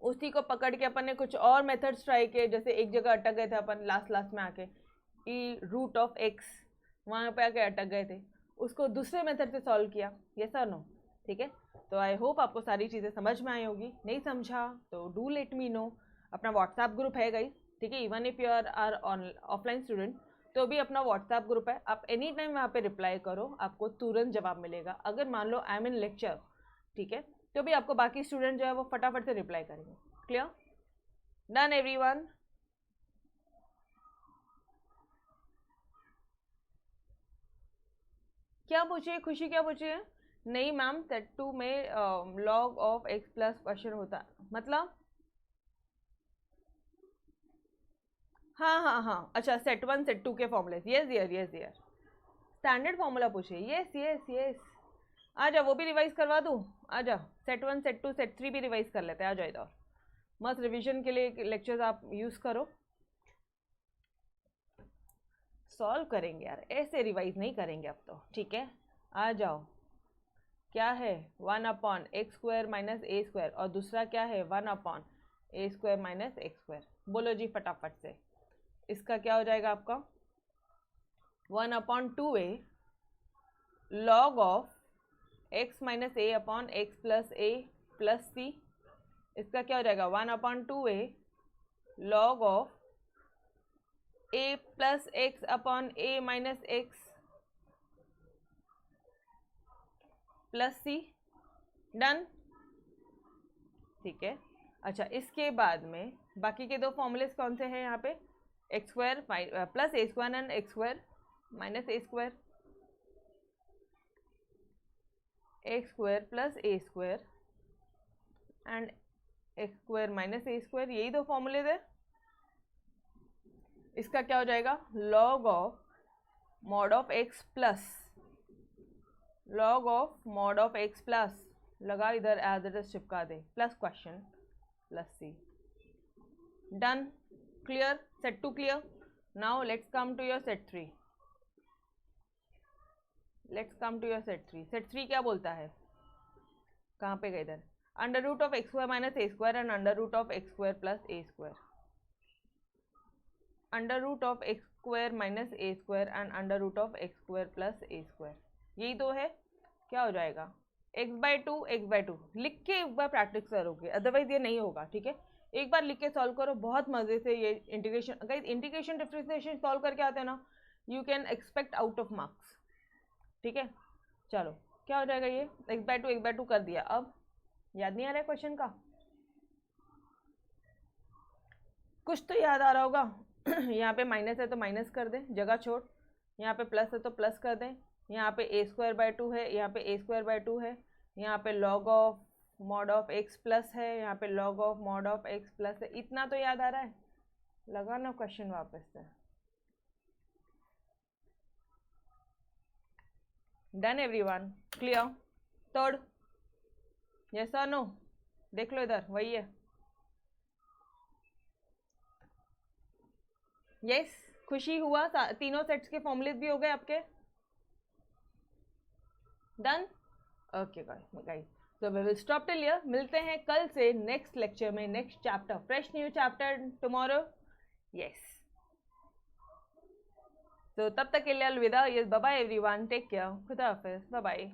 उसी को पकड़ के अपन ने कुछ और मेथड्स ट्राई किए, जैसे एक जगह अटक गए थे अपन लास्ट में आके रूट ऑफ एक्स, वहाँ पे आके अटक गए थे, उसको दूसरे मेथड से सॉल्व किया, ये सर नो, ठीक है। तो आई होप आपको सारी चीज़ें समझ में आई होगी, नहीं समझा तो डू लेट मी नो। अपना व्हाट्सएप ग्रुप है गाइस, ठीक है, even if you are offline student तो भी अपना व्हाट्सएप ग्रुप है, आप एनी टाइम वहाँ पे रिप्लाई करो, आपको तुरंत जवाब मिलेगा। अगर मान लो आई एम इन लेक्चर, ठीक है, तो भी आपको बाकी स्टूडेंट जो है वो फटाफट से रिप्लाई करेंगे। Clear, done everyone. क्या पूछिए खुशी, क्या पूछिए? नहीं मैम सेट 2 में log of x plus question होता है, मतलब हाँ अच्छा सेट 1 सेट 2 के फॉर्मूले, यस डियर स्टैंडर्ड फॉर्मूला पूछिए, यस आ जाओ, वो भी रिवाइज करवा दूँ, आ जाओ, सेट 1 सेट 2 सेट 3 भी रिवाइज कर लेते हैं, आ जाओ इधर, मस्त रिवीजन के लिए लेक्चर्स आप यूज़ करो, सॉल्व करेंगे यार, ऐसे रिवाइज नहीं करेंगे अब तो, ठीक है। आ जाओ, क्या है 1/x² - a² और दूसरा क्या है 1/a² - x²। बोलो जी फटाफट से। इसका क्या हो जाएगा आपका 1/2a log of x minus a upon x plus a plus c. इसका क्या हो जाएगा 1/2a log of a plus x upon a minus x plus c. Done, ठीक है। अच्छा, इसके बाद में बाकी के दो फॉर्मूलेस कौन से हैं यहाँ पे, x square plus a square and x square minus a square, x square plus a square and x square minus a square, यही दो फॉर्मूलेज है। इसका क्या हो जाएगा log of mod of x plus log of mod of x plus, लगा इधर as it is चिपका दे, plus question plus c. Done, clear, set 2 clear. Now let's come to your set 3। Let's come to your set 3। Set 3 क्या बोलता है, कहाँ पे गए इधर, under root of x square minus a square and under root of x square plus a square, under root of x square minus a square and under root of x square plus a square, यही तो है। क्या हो जाएगा x/2 लिख के एक बार practice करोगे, अदरवाइज ये नहीं होगा, ठीक है। एक बार लिख के सॉल्व करो, बहुत मजे से ये इंटीग्रेशन, अगर इंटीग्रेशन डिफरेंशिएशन सॉल्व करके आते हैं ना, you can expect out of marks, ठीक है। चलो क्या हो जाएगा ये x/2 कर दिया, अब याद नहीं आ रहा है क्वेश्चन का, कुछ तो याद आ रहा होगा। यहाँ पे माइनस है तो माइनस कर दें, जगह छोड़, यहाँ पे प्लस है तो प्लस कर दें, यहाँ पे a²/2 है, यहाँ पे a²/2 है, यहाँ पे log of mod of x plus है, यहाँ पे log of mod of x plus है, इतना तो याद आ रहा है। लगा ना क्वेश्चन वापस से। Done everyone, clear. Third, yes और नो, देख लो इधर, वही है। यस, खुशी हुआ, तीनों सेट्स के फॉर्मूलेस भी हो गए आपके। Done, okay guys, so we will stop till here. मिलते हैं कल से नेक्स्ट लेक्चर में, next chapter, fresh new chapter tomorrow. Yes, तो तब तक के लिए अलविदा। Yes, bye bye everyone, take care, खुदा हाफिज, बाय बाय।